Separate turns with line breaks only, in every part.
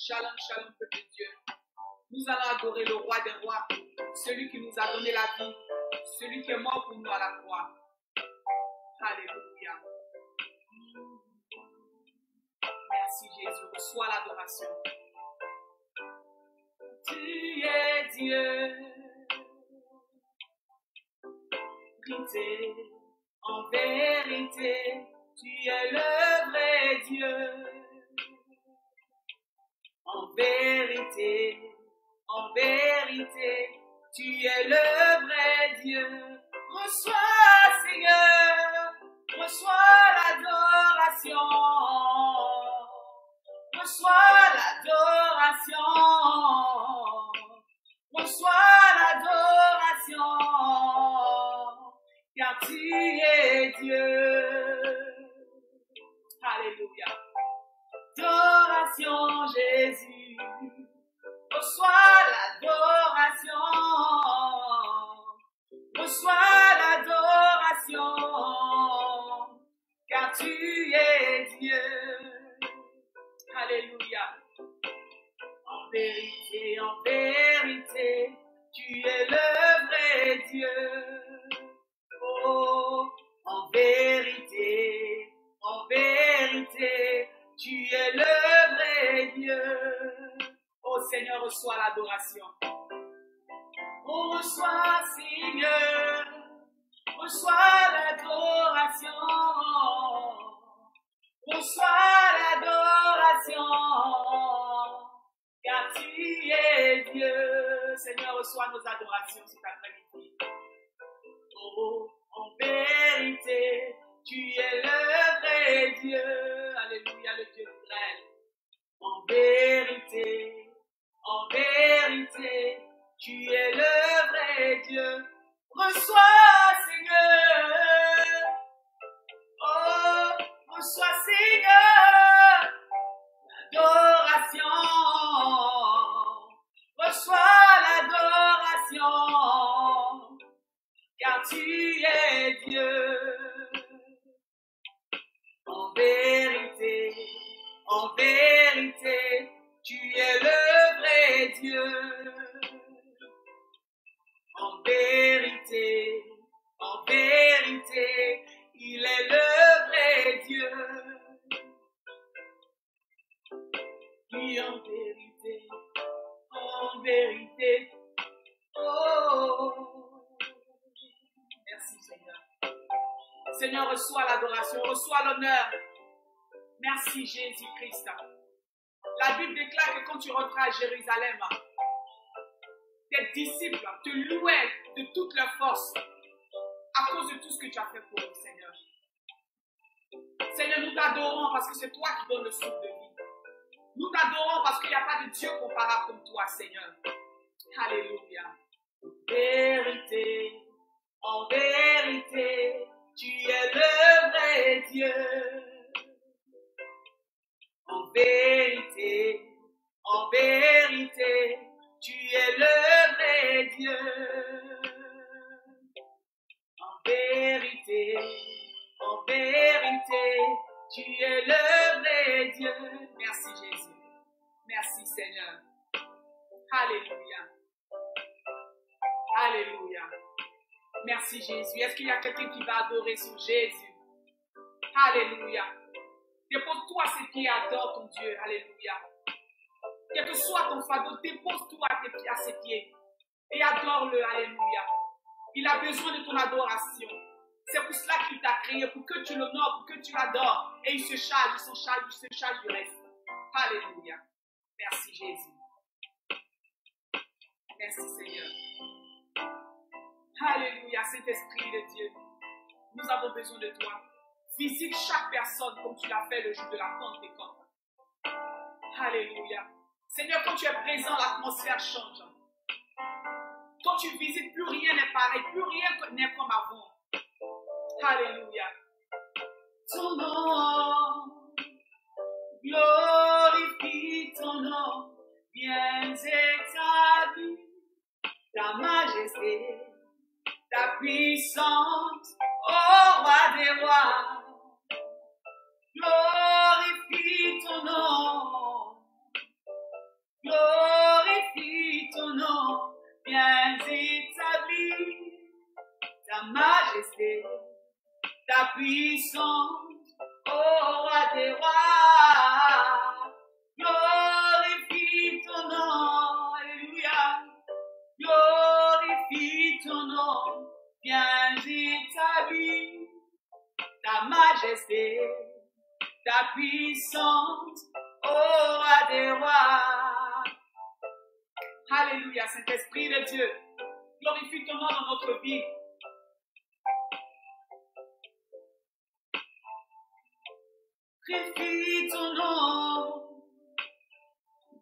Shalom, shalom, peuple de Dieu. Nous allons adorer le roi des rois, celui qui nous a donné la vie, celui qui est mort pour nous à la croix. Alléluia. Merci Jésus, reçois l'adoration. Tu es Dieu, vérité, en vérité, tu es le vrai Dieu. En vérité, tu es le vrai Dieu. Reçois, Seigneur, reçois l'adoration. Reçois l'adoration. Reçois l'adoration. Car tu es Dieu. Alléluia. Adoration, Jésus. Reçois l'adoration. Reçois l'adoration. Car tu es Dieu. Alléluia. En vérité, tu es le vrai Dieu. Oh, en vérité, tu es le vrai Dieu. Oh Seigneur, reçois l'adoration. Oh, reçois, Seigneur, reçois l'adoration. Reçois l'adoration, car tu es Dieu. Seigneur, reçois nos adorations cet après-midi. Oh, en vérité, tu es le vrai Dieu. Alléluia, le Dieu d'Israël. En vérité, tu es le vrai Dieu. Reçois, Seigneur. Oh, reçois, Seigneur, l'adoration. Reçois l'adoration, car tu es Dieu. En vérité, tu es le vrai Dieu. En vérité, il est le vrai Dieu. Oui, en vérité, oh. Merci Seigneur. Seigneur, reçois l'adoration, reçois l'honneur. Merci Jésus-Christ. La Bible déclare que quand tu rentras à Jérusalem, tes disciples te louaient de toute leur force à cause de tout ce que tu as fait pour eux, Seigneur. Seigneur, nous t'adorons parce que c'est toi qui donnes le souffle de vie. Nous t'adorons parce qu'il n'y a pas de Dieu comparable comme toi, Seigneur. Alléluia. En vérité, tu es le vrai Dieu. En vérité, tu es le vrai Dieu. En vérité, tu es le vrai Dieu. Merci Jésus. Merci Seigneur. Alléluia. Alléluia. Merci Jésus. Est-ce qu'il y a quelqu'un qui va adorer sur Jésus? Alléluia. Dépose-toi à ses pieds, adore ton Dieu. Alléluia. Quel que soit ton fardeau, dépose-toi à ses pieds et adore-le. Alléluia. Il a besoin de ton adoration. C'est pour cela qu'il t'a créé, pour que tu l'honores, pour que tu l'adores. Et il se charge du reste. Alléluia. Merci Jésus. Merci Seigneur. Alléluia, Saint-Esprit de Dieu. Nous avons besoin de toi. Visite chaque personne comme tu l'as fait le jour de la Pentecôte. Alléluia. Seigneur, quand tu es présent, l'atmosphère change. Quand tu visites, plus rien n'est pareil, plus rien n'est comme avant. Alléluia. Ton nom, glorifie ton nom, bien établi, ta majesté, ta puissance, ô roi des rois. Glorifie ton nom, majesté, ta puissance, ô roi des rois. Glorifie ton nom, alléluia. Glorifie ton nom, bien établi. Ta majesté, ta puissance, ô roi des rois. Alléluia, Saint-Esprit de Dieu, glorifie ton nom dans notre vie. Glorifie ton nom,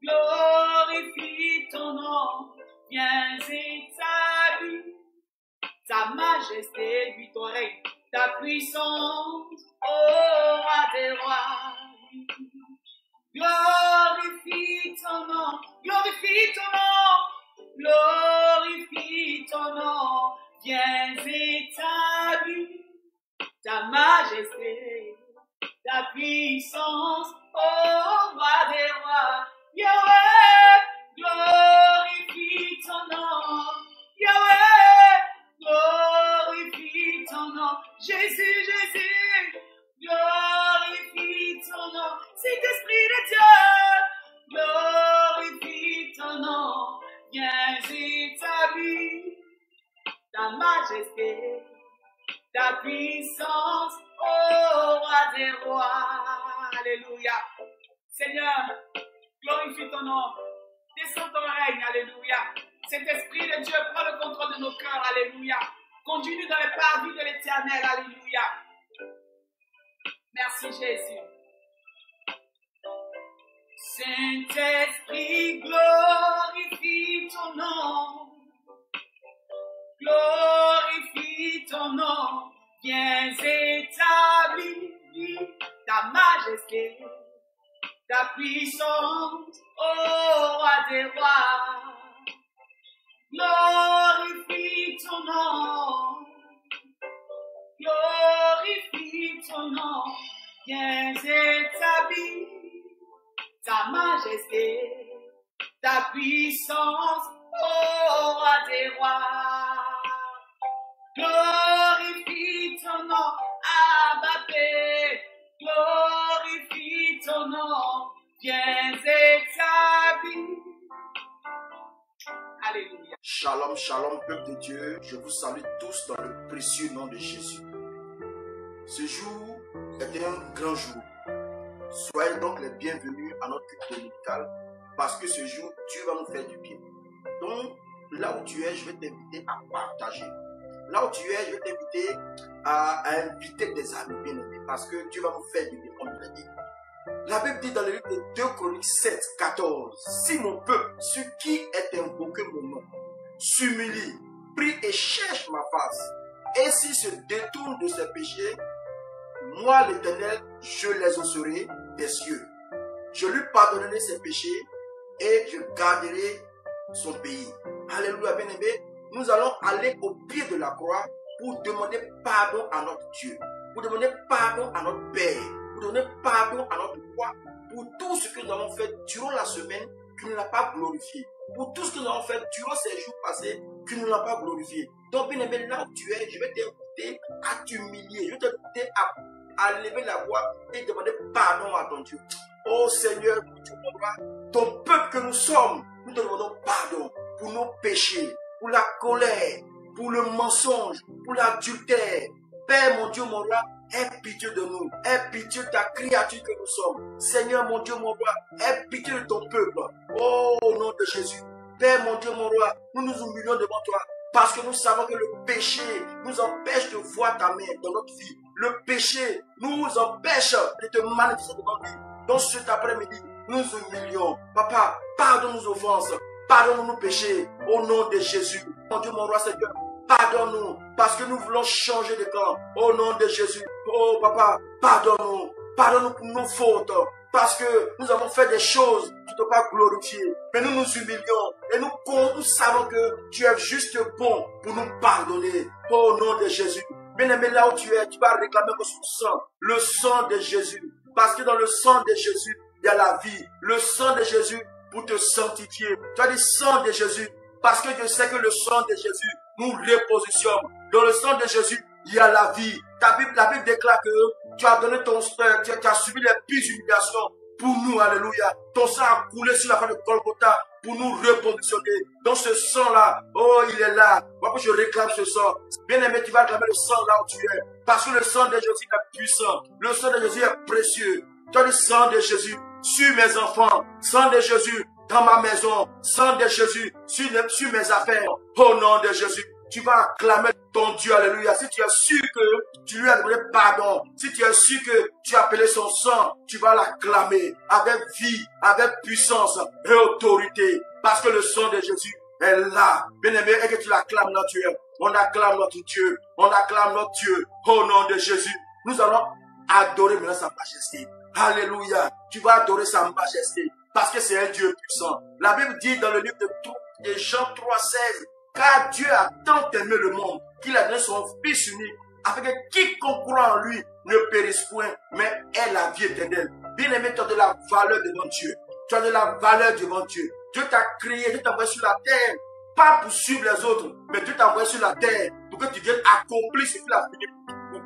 glorifie ton nom, bien établi. Ta majesté, lui ton règne, ta puissance, ô roi des rois. Glorifie ton nom, glorifie ton nom, glorifie ton nom, bien établi. Ta majesté, ta puissance, ô roi des rois. Yahweh, glorifie ton nom, Yahweh, glorifie ton nom, Jésus, Jésus, glorifie ton nom, Saint-Esprit de Dieu, glorifie ton nom, bien établi, ta majesté, ta puissance, ô roi des rois. Alléluia. Seigneur, glorifie ton nom, descends ton règne, alléluia. Saint-Esprit de Dieu, prends le contrôle de nos cœurs, alléluia. Conduis-nous dans les parvis de l'Éternel, alléluia. Merci Jésus. Saint-Esprit, glorifie ton nom. Glorifie ton nom, bien établi. Ta majesté, ta puissance, ô roi des rois. Glorifie ton nom, glorifie ton nom, bien établi. Ta majesté, ta puissance, ô roi des rois. Glorifie ton nom, Abba Père. Glorifie ton nom, bien établi. Alléluia.
Shalom, shalom, peuple de Dieu. Je vous salue tous dans le précieux nom de Jésus. Ce jour est un grand jour. Soyez donc les bienvenus à notre culte dominical parce que ce jour, Dieu va nous faire du bien. Donc, là où tu es, je vais t'inviter à partager. Là où tu es, je vais t'inviter à inviter des amis bien-aimés parce que Dieu va nous faire du bien, comme il l'a dit. La Bible dit dans le livre de 2 Chroniques 7, 14, « Si mon peuple, ce qui est invoqué mon nom, s'humilie, prie et cherche ma face, et s'il se détourne de ses péchés, moi l'Éternel, je les exaucerai des cieux. Je lui pardonnerai ses péchés et je garderai son pays. » Alléluia, bien-aimé. Nous allons aller au pied de la croix pour demander pardon à notre Dieu, pour demander pardon à notre Père, pour demander pardon à notre roi pour tout ce que nous avons fait durant la semaine qui ne l'a pas glorifié, pour tout ce que nous avons fait durant ces jours passés qui ne l'a pas glorifié. Donc, bien aimé, là où tu es, je vais t'inviter à t'humilier, je vais t'inviter à lever la voix et demander pardon à ton Dieu. Oh Seigneur, ton peuple que nous sommes, nous te demandons pardon pour nos péchés, pour la colère, pour le mensonge, pour l'adultère. Père, mon Dieu, mon roi, aie pitié de nous. Aie pitié de ta créature que nous sommes. Seigneur, mon Dieu, mon roi, aie pitié de ton peuple. Oh, au nom de Jésus. Père, mon Dieu, mon roi, nous nous humilions devant toi parce que nous savons que le péché nous empêche de voir ta main dans notre vie. Le péché nous empêche de te manifester devant nous. Donc cet après-midi, nous nous humilions. Papa, pardonne nos offenses. Pardonne-nous nos péchés au nom de Jésus. Mon Dieu, mon roi, Seigneur, pardonne-nous parce que nous voulons changer de camp au nom de Jésus. Oh papa, pardonne-nous. Pardonne-nous pour nos fautes parce que nous avons fait des choses qui ne t'ont pas glorifié. Mais nous nous humilions et nous savons que tu es juste bon pour nous pardonner au nom de Jésus. Bien-aimé, là où tu es, tu vas réclamer que son sang, le sang de Jésus. Parce que dans le sang de Jésus, il y a la vie. Le sang de Jésus pour te sanctifier. Tu as dit sang de Jésus parce que je sais que le sang de Jésus nous repositionne. Dans le sang de Jésus, il y a la vie. La Bible déclare que tu as donné tu as subi les pires humiliations pour nous, alléluia. Ton sang a coulé sur la croix de Golgotha pour nous repositionner. Dans ce sang-là, oh, il est là. Moi, je réclame ce sang. Bien-aimé, tu vas réclamer le sang là où tu es. Parce que le sang de Jésus est puissant. Le sang de Jésus est précieux. Tu as le sang de Jésus sur mes enfants. Sang de Jésus dans ma maison. Sang de Jésus sur mes affaires. Au nom de Jésus. Tu vas acclamer ton Dieu, alléluia. Si tu es sûr que tu lui as demandé pardon, si tu es sûr que tu as appelé son sang, tu vas l'acclamer avec vie, avec puissance et autorité. Parce que le sang de Jésus est là. Bien-aimé, et que tu l'acclames notre Dieu. On acclame notre Dieu. On acclame notre Dieu. Au nom de Jésus. Nous allons adorer maintenant sa majesté. Alléluia. Tu vas adorer sa majesté. Parce que c'est un Dieu puissant. La Bible dit dans le livre de Jean 3,16, car Dieu a tant aimé le monde qu'il a donné son Fils unique, afin que quiconque croit en lui ne périsse point, mais ait la vie éternelle. Bien-aimé, tu as de la valeur devant Dieu. Tu as de la valeur devant Dieu. Dieu t'a créé, Dieu t'a envoyé sur la terre, pas pour suivre les autres, mais Dieu t'a envoyé sur la terre pour que tu viennes accomplir ce qu'il a fini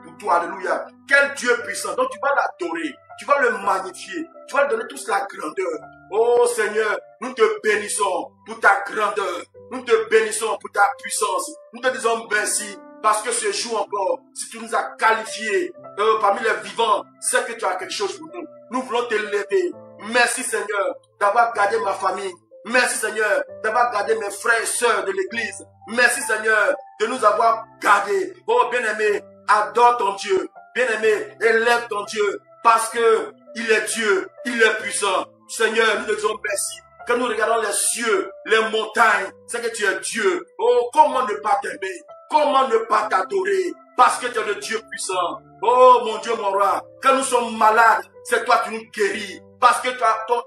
pour toi. Alléluia. Quel Dieu puissant. Donc tu vas l'adorer, tu vas le magnifier, tu vas lui donner toute la grandeur. Oh Seigneur, nous te bénissons pour ta grandeur. Nous te bénissons pour ta puissance. Nous te disons merci parce que ce jour encore, si tu nous as qualifiés parmi les vivants, c'est que tu as quelque chose pour nous. Nous voulons te lever. Merci Seigneur d'avoir gardé ma famille. Merci Seigneur d'avoir gardé mes frères et sœurs de l'église. Merci Seigneur de nous avoir gardés. Oh bien-aimé, adore ton Dieu. Bien-aimé, élève ton Dieu parce que il est Dieu, il est puissant. Seigneur, nous te disons merci. Quand nous regardons les cieux, les montagnes, c'est que tu es Dieu. Oh, comment ne pas t'aimer? Comment ne pas t'adorer? Parce que tu es le Dieu puissant. Oh, mon Dieu, mon roi. Quand nous sommes malades, c'est toi qui nous guéris. Parce que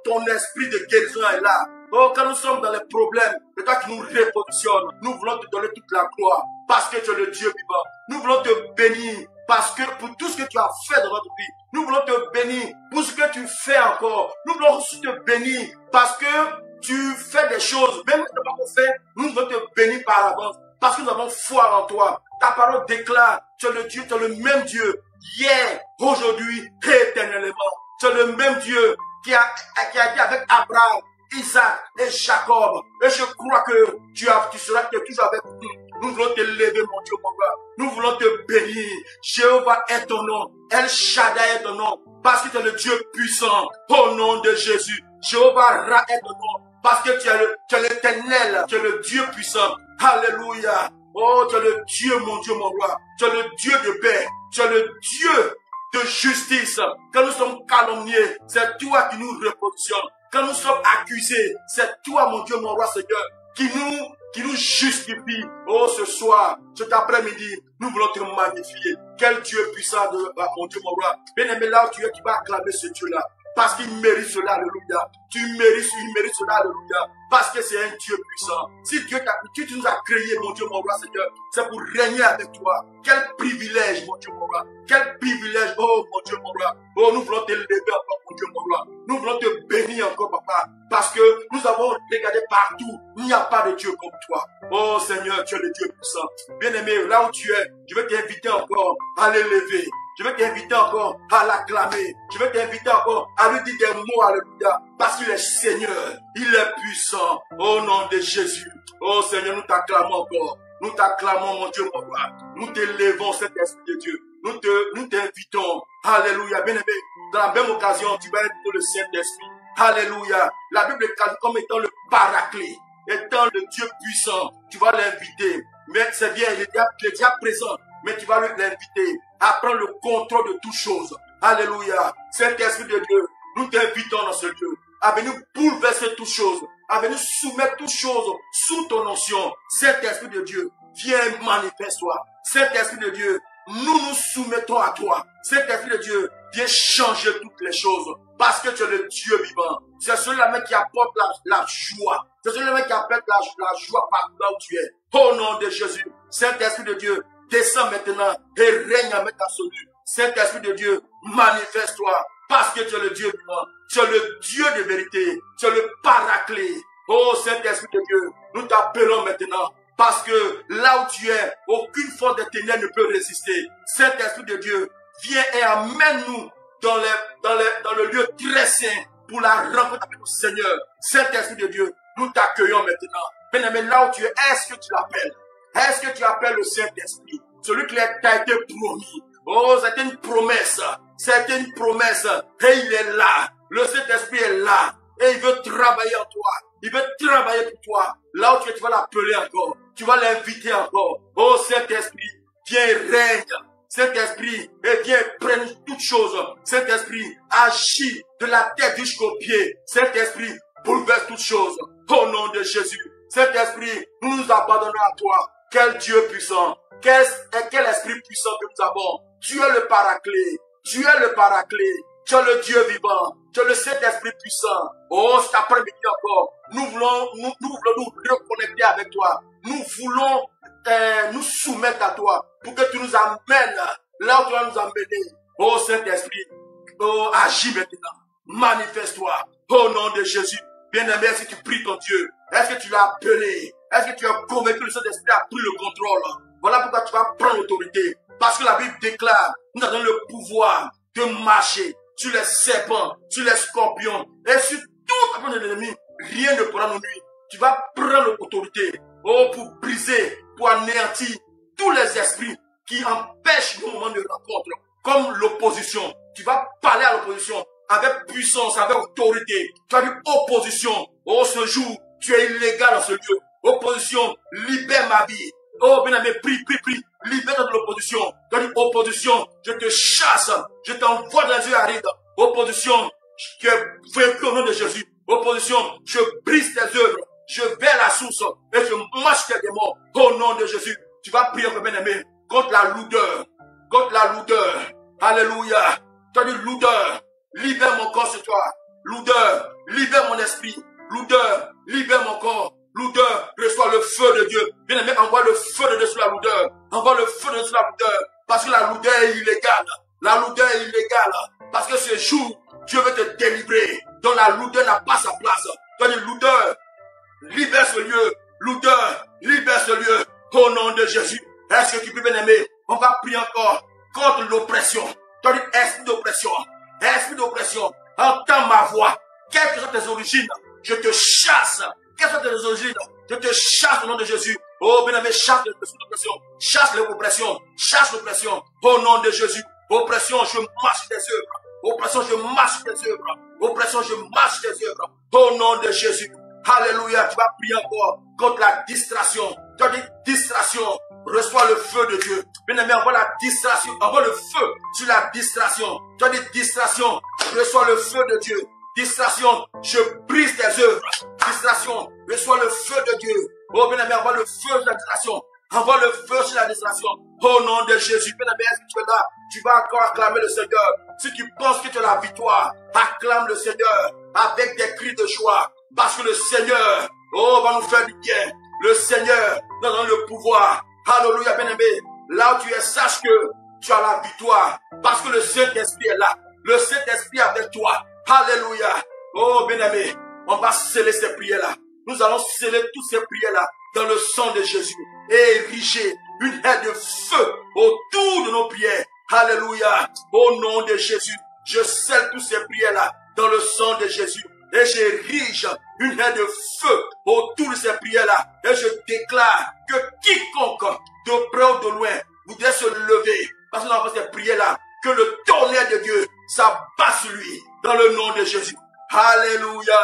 ton esprit de guérison est là. Oh, quand nous sommes dans les problèmes, c'est toi qui nous repositionnes. Nous voulons te donner toute la gloire. Parce que tu es le Dieu vivant. Nous voulons te bénir. Parce que pour tout ce que tu as fait dans notre vie, nous voulons te bénir pour ce que tu fais encore. Nous voulons aussi te bénir parce que tu fais des choses, même si tu n'as pas fait, nous voulons te bénir par avance. Parce que nous avons foi en toi. Ta parole déclare, tu es le Dieu, tu es le même Dieu, hier, aujourd'hui, éternellement. Tu es le même Dieu qui a été avec Abraham, Isaac et Jacob. Et je crois que tu seras toujours avec nous. Nous voulons te lever, mon Dieu, mon roi. Nous voulons te bénir. Jéhovah est ton nom. El Shaddai est ton nom. Parce que tu es le Dieu puissant. Au nom de Jésus. Jéhovah Ra est ton nom. Parce que tu es l'éternel. Tu es le Dieu puissant. Alléluia. Oh, tu es le Dieu, mon Dieu, mon roi. Tu es le Dieu de paix. Tu es le Dieu de justice. Quand nous sommes calomniés, c'est toi qui nous repositionnes. Quand nous sommes accusés, c'est toi, mon Dieu, mon roi, Seigneur, qui nous justifie. Oh, ce soir, cet après-midi, nous voulons te magnifier. Quel Dieu puissant, mon Dieu, mon roi. Bien-aimé, là où tu es, tu vas acclamer ce Dieu-là. Parce qu'il mérite cela, alléluia. Il mérite cela, alléluia. Parce que c'est un Dieu puissant. Si Dieu tu nous as créé, mon Dieu, mon roi, Seigneur, c'est pour régner avec toi. Quel privilège, mon Dieu, mon roi. Quel privilège, oh, mon Dieu, mon roi. Oh, nous voulons te lever encore, mon Dieu, mon roi. Nous voulons te bénir encore, papa. Parce que nous avons regardé partout. Il n'y a pas de Dieu comme toi. Oh, Seigneur, tu es le Dieu puissant. Bien-aimé, là où tu es, je vais t'inviter encore à l'élever. Je vais t'inviter encore à l'acclamer. Je vais t'inviter encore à lui dire des mots, alléluia. Parce qu'il est Seigneur. Il est puissant. Au nom de Jésus. Oh Seigneur, nous t'acclamons encore. Nous t'acclamons, mon Dieu, mon roi. Nous t'élevons, cet esprit de Dieu. Nous t'invitons. Alléluia. Bien aimé, dans la même occasion, tu vas inviter le Saint-Esprit. Alléluia. La Bible est comme étant le paraclet. Étant le Dieu puissant. Tu vas l'inviter. Mais c'est bien, il est déjà présent. Mais tu vas l'inviter à prendre le contrôle de toutes choses. Alléluia. Saint-Esprit de Dieu, nous t'invitons dans ce lieu à venir bouleverser toutes choses, à venir soumettre toutes choses sous ton onction. Saint-Esprit de Dieu, viens manifeste-toi. Saint-Esprit de Dieu, nous nous soumettons à toi. Saint-Esprit de Dieu, viens changer toutes les choses. Parce que tu es le Dieu vivant. C'est celui-là qui apporte la joie. C'est celui-là qui apporte la joie partout là où tu es. Au nom de Jésus, Saint-Esprit de Dieu, descends maintenant et règne à mettre absolu. Saint-Esprit de Dieu, manifeste-toi. Parce que tu es le Dieu vivant. Tu es le Dieu de vérité. Tu es le paraclet. Oh Saint-Esprit de Dieu, nous t'appelons maintenant Parce que là où tu es, aucune force des ténèbres ne peut résister. Saint-Esprit de Dieu, viens et amène-nous dans le lieu très saint pour la rencontre avec le Seigneur. Saint-Esprit de Dieu, nous t'accueillons maintenant. Bien-aimé, là où tu es, est-ce que tu l'appelles? Est-ce que tu appelles le Saint-Esprit? Celui qui t'a été promis. Oh, c'était une promesse. C'était une promesse. Et il est là. Le Saint-Esprit est là. Et il veut travailler en toi. Il veut travailler pour toi. Là où tu es, tu vas l'appeler encore. Tu vas l'inviter encore. Oh, Saint-Esprit, viens et règne. Saint-Esprit, et viens prendre toutes choses. Saint-Esprit, agis de la tête jusqu'aux pieds. Saint-Esprit, bouleverse toutes choses. Au nom de Jésus. Saint-Esprit, nous nous abandonnons à toi. Quel Dieu puissant. Quel esprit puissant que nous avons. Tu es le paraclet. Tu es le paraclet. Tu es le Dieu vivant. Tu es le Saint-Esprit puissant. Oh, cet après-midi encore, nous voulons nous reconnecter avec toi. Nous voulons nous soumettre à toi pour que tu nous amènes là où tu vas nous amener. Oh Saint-Esprit, oh, agis maintenant. Manifeste-toi. Au nom de Jésus. Bien-aimé, est-ce que tu pries ton Dieu? Est-ce que tu l'as appelé? Est-ce que tu as convaincu que le Saint-Esprit a pris le contrôle? Voilà pourquoi tu vas prendre l'autorité. Parce que la Bible déclare, nous avons le pouvoir de marcher sur les serpents, sur les scorpions et sur tout appel de l'ennemi. Rien ne pourra nous nuire. Tu vas prendre l'autorité pour briser, pour anéantir tous les esprits qui empêchent nos moments de rencontre. Comme l'opposition. Tu vas parler à l'opposition avec puissance, avec autorité. Tu as dit opposition. Oh, ce jour, tu es illégal dans ce lieu. Opposition, libère ma vie. Oh, bien aimé, prie. Libère de l'opposition. Tu as dit opposition, je te chasse. Je t'envoie dans les yeux arides. Opposition, tu es vaincu au nom de Jésus. Opposition, je brise tes œuvres. Je vais à la source et je marche tes démons. Au nom de Jésus, tu vas prier, bien aimé, contre la lourdeur. Contre la lourdeur. Alléluia. Tu as dit lourdeur. Libère mon corps sur toi. Lourdeur, libère mon esprit. Lourdeur, libère mon corps. Lourdeur, reçois le feu de Dieu. Bien aimé, envoie le feu de Dieu sur la lourdeur. Envoie le feu de Dieu sur la lourdeur. Parce que la lourdeur est illégale. La lourdeur est illégale. Parce que ce jour, Dieu veut te délivrer. Donc la lourdeur n'a pas sa place. Tu as dit lourdeur, libère ce lieu. Lourdeur, libère ce lieu. Au nom de Jésus. Est-ce que tu peux, bien aimé? On va prier encore contre l'oppression. Tu as dit esprit d'oppression. Esprit d'oppression, entends ma voix. Quelles que soient tes origines, je te chasse. Quelles que soient tes origines, je te chasse au nom de Jésus. Oh, bien aimé, chasse l'oppression. Chasse l'oppression. Chasse l'oppression. Au nom de Jésus. Oppression, je marche sur tes œuvres. Oppression, je marche sur tes œuvres. Oppression, je marche sur tes œuvres. Au nom de Jésus. Alléluia. Tu vas prier encore contre la distraction. Tu as dit distraction. Reçois le feu de Dieu. Bien aimé, envoie la distraction. Envoie le feu sur la distraction. Tu as dit distraction. Reçois le feu de Dieu. Distraction. Je brise tes œuvres. Distraction. Reçois le feu de Dieu. Oh, bien aimé, envoie le feu sur la distraction. Envoie le feu sur la distraction. Au nom de Jésus. Bien aimé, est-ce que tu es là? Tu vas encore acclamer le Seigneur. Si tu penses que tu as la victoire, acclame le Seigneur avec des cris de joie. Parce que le Seigneur, oh, va nous faire du bien. Le Seigneur nous donne le pouvoir. Alléluia, bien-aimé. Là où tu es, sache que tu as la victoire. Parce que le Saint-Esprit est là. Le Saint-Esprit est avec toi. Alléluia. Oh, bien-aimé, on va sceller ces prières-là. Nous allons sceller toutes ces prières-là dans le sang de Jésus. Et ériger une haie de feu autour de nos prières. Alléluia. Au nom de Jésus, je scelle toutes ces prières-là dans le sang de Jésus. Et j'érige une haie de feu autour de ces prières-là. Et je déclare que quiconque, de près ou de loin, voudrait se lever, parce que dans ces prières-là, que le tonnerre de Dieu s'abat sur lui, dans le nom de Jésus. Alléluia.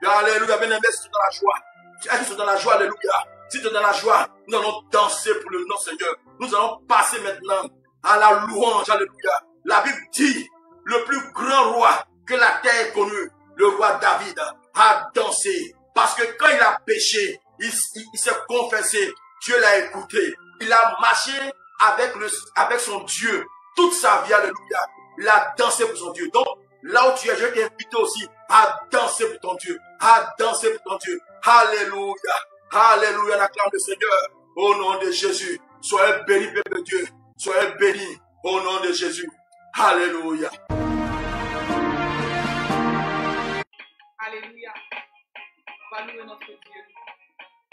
Alléluia. Bien-aimé, si tu es dans la joie. Si tu es dans la joie, alléluia. Si tu es dans la joie, nous allons danser pour le nom Seigneur. Nous allons passer maintenant à la louange, alléluia. La Bible dit, le plus grand roi que la terre ait connu, le roi David, a dansé. Parce que quand il a péché, il s'est confessé. Dieu l'a écouté. Il a marché avec son Dieu toute sa vie, alléluia. Il a dansé pour son Dieu. Donc, là où tu es, je vais t'inviter aussi à danser pour ton Dieu. À danser pour ton Dieu. Alléluia. Alléluia. On acclame le Seigneur. Au nom de Jésus. Soyez bénis, peuple de Dieu. Soyez bénis. Au nom de Jésus. Alléluia.
Alléluia. On va louer notre Dieu.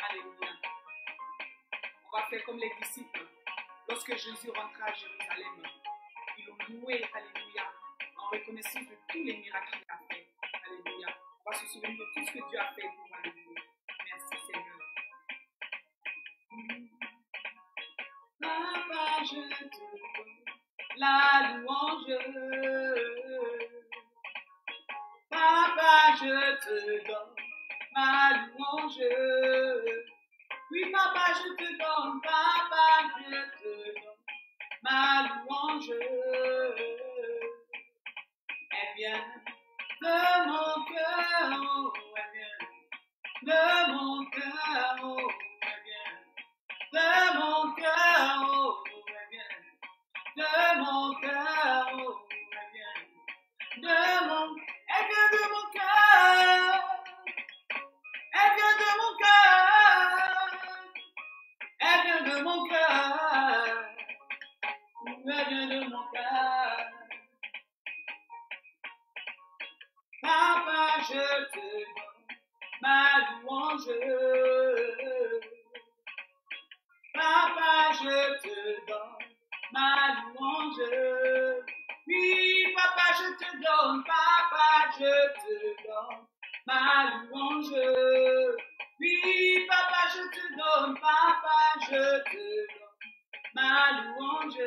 Alléluia. On va faire comme les disciples. Lorsque Jésus rentra à Jérusalem, ils l'ont loué, alléluia, en reconnaissance de tous les miracles qu'il a fait. Alléluia. On va se souvenir de tout ce que Dieu a fait pour nous. Alléluia. Merci Seigneur. Papa, je te donne la louange. Papa, je te donne ma louange. Oui, papa, je te donne, papa, je te donne ma louange. Elle vient de mon cœur, oh, elle vient de mon cœur, oh, elle vient de mon cœur, oh, elle vient de mon cœur, oh, elle vient de mon cœur. Elle vient de mon cœur. Elle vient de mon cœur. Elle vient de mon cœur. Elle vient de mon cœur. Papa, je te donne ma louange. Papa, je te donne ma louange. Oui, papa, je te donne, papa, je te donne ma louange. Oui, papa, je te donne, papa, je te donne ma louange.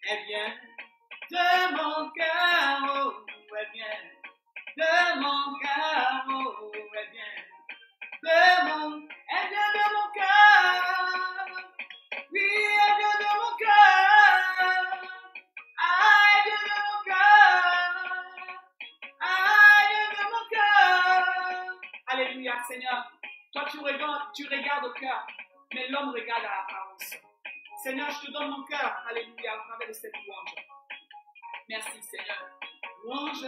Elle vient de mon cœur, oh, elle vient de mon cœur, oh, elle vient elle vient de mon cœur. Oui, elle vient de mon cœur. Ah, elle vient de mon cœur. Ah, elle vient de mon cœur. Alléluia, Seigneur. Toi, tu regardes au cœur, mais l'homme regarde à l'apparence. Seigneur, je te donne mon cœur. Alléluia, au travers de cette louange. Merci, Seigneur. Louange.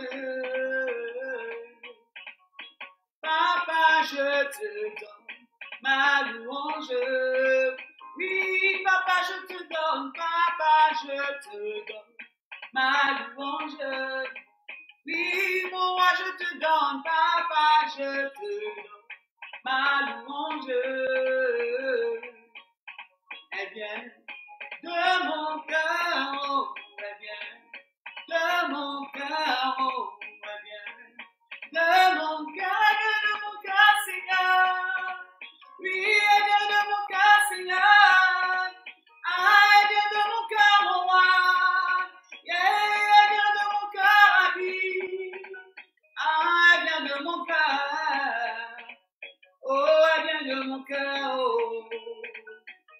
Papa, je te donne ma louange. Oui, papa, je te donne, papa, je te donne ma louange. Oui, mon roi, je te donne, papa, je te donne ma louange. Elle vient de mon cœur, oh, elle vient de mon cœur, oh, elle vient de mon cœur, Seigneur. Oui, elle vient de mon cœur, Seigneur. Ah, elle vient de mon cœur, mon roi. Yeah, elle vient de mon cœur, Abby. Ah, elle vient de mon cœur. Oh, elle vient de mon cœur, oh.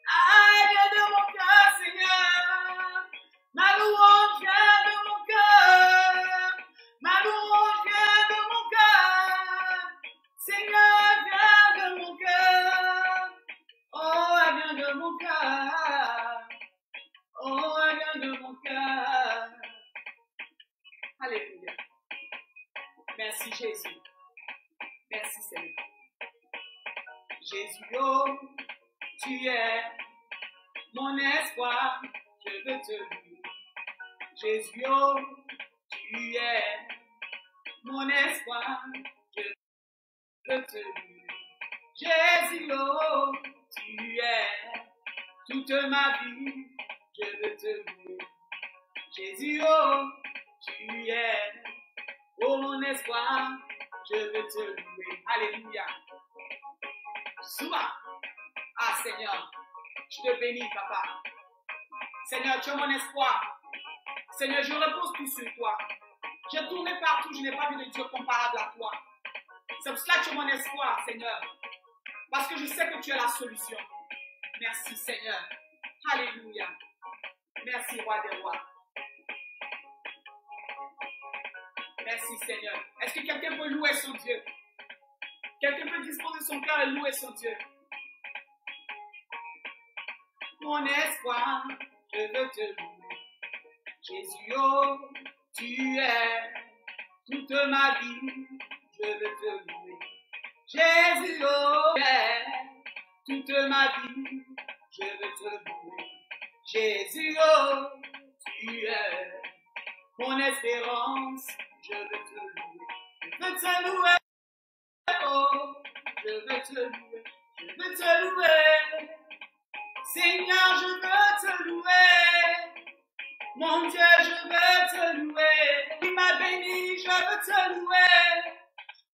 Ah, elle vient de mon cœur, Seigneur. Ma louange vient de mon cœur. Ma louange vient de mon cœur. Seigneur, vient de mon cœur. Oh, elle vient de mon cœur. Oh, elle vient de mon cœur. Alléluia. Merci Jésus. Merci Seigneur. Jésus, oh, tu es mon espoir. Je veux te louer. Jésus, oh, tu es mon espoir. Je veux te louer. Jésus, oh, tu es toute ma vie. Je veux te louer. Jésus, oh, tu es oh mon espoir. Je veux te louer. Alléluia. Souma. Ah Seigneur, je te bénis, papa. Seigneur, tu es mon espoir. Seigneur, je repose tout sur toi. J'ai tourné partout, je n'ai pas vu de Dieu comparable à toi. C'est pour cela que tu es mon espoir, Seigneur. Parce que je sais que tu es la solution. Merci, Seigneur. Alléluia. Merci, roi des rois. Merci, Seigneur. Est-ce que quelqu'un peut louer son Dieu? Quelqu'un peut disposer son cœur et louer son Dieu? Mon espoir, je veux te louer. Jésus, oh, tu es toute ma vie. Je veux te louer. Jésus, oh, tu es toute ma vie. Je veux te louer. Jésus, oh, tu es mon espérance. Je veux te louer. Je veux te louer. Oh, je veux te louer. Je veux te louer. Seigneur, je veux te louer. Mon Dieu, je veux te louer. Tu m'as béni, je veux te louer.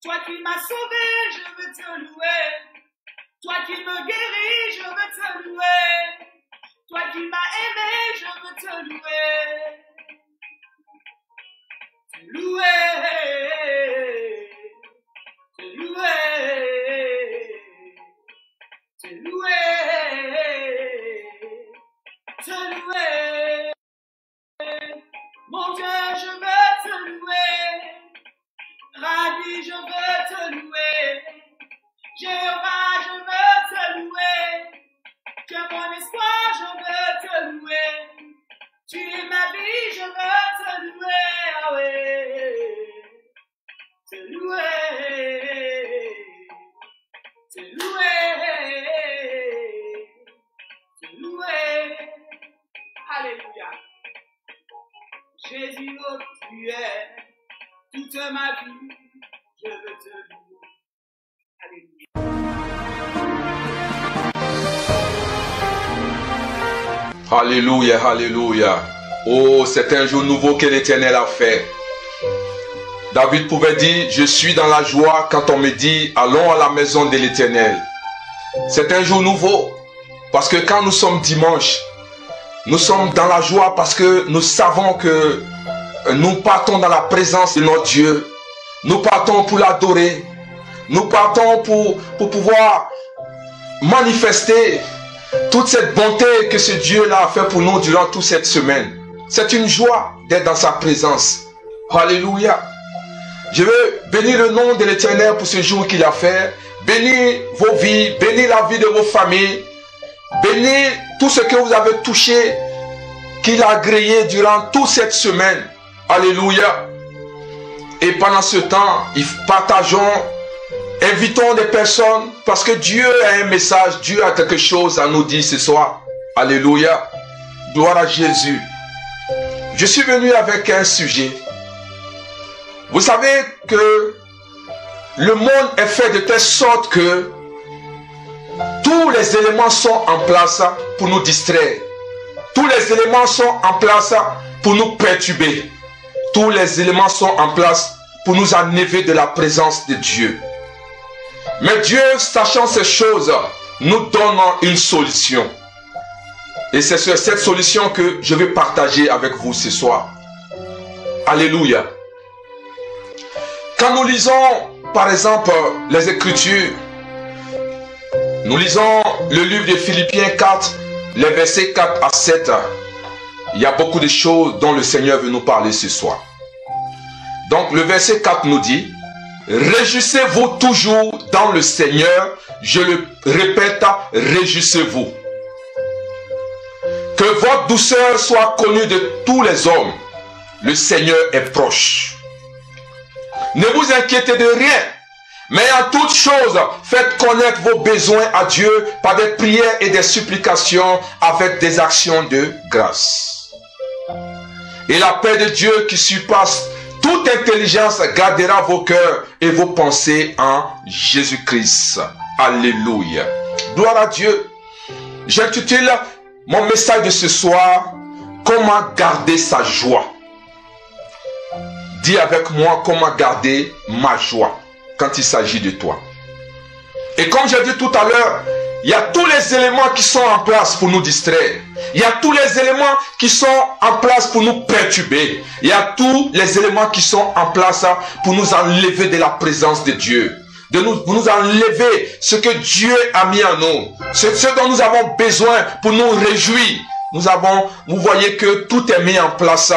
Toi qui m'as sauvé, je veux te louer. Toi qui me guéris, je veux te louer. Toi qui m'as aimé, je veux te louer. Te louer. Te louer. Te louer. Te louer. Mon Dieu, je veux te louer. Rabbi, je veux te louer. Jéhovah, je veux te louer. Que mon espoir, je veux te louer. Tu es ma vie, je veux te louer. Ah ouais. Te louer. Te louer. Te louer. Alléluia. Jésus, oh, tu es toute ma vie, je veux te louer.
Alléluia. Alléluia, alléluia. Oh, c'est un jour nouveau que l'Éternel a fait. David pouvait dire, je suis dans la joie quand on me dit, allons à la maison de l'Éternel. C'est un jour nouveau, parce que quand nous sommes dimanche, nous sommes dans la joie parce que nous savons que nous partons dans la présence de notre Dieu. Nous partons pour l'adorer. Nous partons pour pouvoir manifester toute cette bonté que ce Dieu-là a fait pour nous durant toute cette semaine. C'est une joie d'être dans sa présence. Alléluia. Je veux bénir le nom de l'Éternel pour ce jour qu'il a fait. Bénir vos vies, bénir la vie de vos familles. Bénir tout ce que vous avez touché, qu'il a agréé durant toute cette semaine. Alléluia. Et pendant ce temps, partageons, invitons des personnes, parce que Dieu a un message, Dieu a quelque chose à nous dire ce soir. Alléluia. Gloire à Jésus. Je suis venu avec un sujet. Vous savez que le monde est fait de telle sorte que tous les éléments sont en place pour nous distraire. Tous les éléments sont en place pour nous perturber. Tous les éléments sont en place pour nous enlever de la présence de Dieu. Mais Dieu, sachant ces choses, nous donne une solution. Et c'est sur cette solution que je vais partager avec vous ce soir. Alléluia. Quand nous lisons, par exemple, les Écritures, nous lisons le livre de Philippiens 4, les versets 4 à 7. Il y a beaucoup de choses dont le Seigneur veut nous parler ce soir. Donc le verset 4 nous dit, réjouissez-vous toujours dans le Seigneur. Je le répète, réjouissez-vous. Que votre douceur soit connue de tous les hommes. Le Seigneur est proche. Ne vous inquiétez de rien, mais en toutes choses, faites connaître vos besoins à Dieu par des prières et des supplications avec des actions de grâce. Et la paix de Dieu qui surpasse toute intelligence gardera vos cœurs et vos pensées en Jésus-Christ. Alléluia. Gloire à Dieu. J'intitule mon message de ce soir, comment garder sa joie. Dis avec moi comment garder ma joie quand il s'agit de toi. Et comme j'ai dit tout à l'heure, il y a tous les éléments qui sont en place pour nous distraire. Il y a tous les éléments qui sont en place pour nous perturber. Il y a tous les éléments qui sont en place pour nous enlever de la présence de Dieu. Pour nous enlever ce que Dieu a mis en nous. Ce dont nous avons besoin pour nous réjouir. Vous voyez que tout est mis en place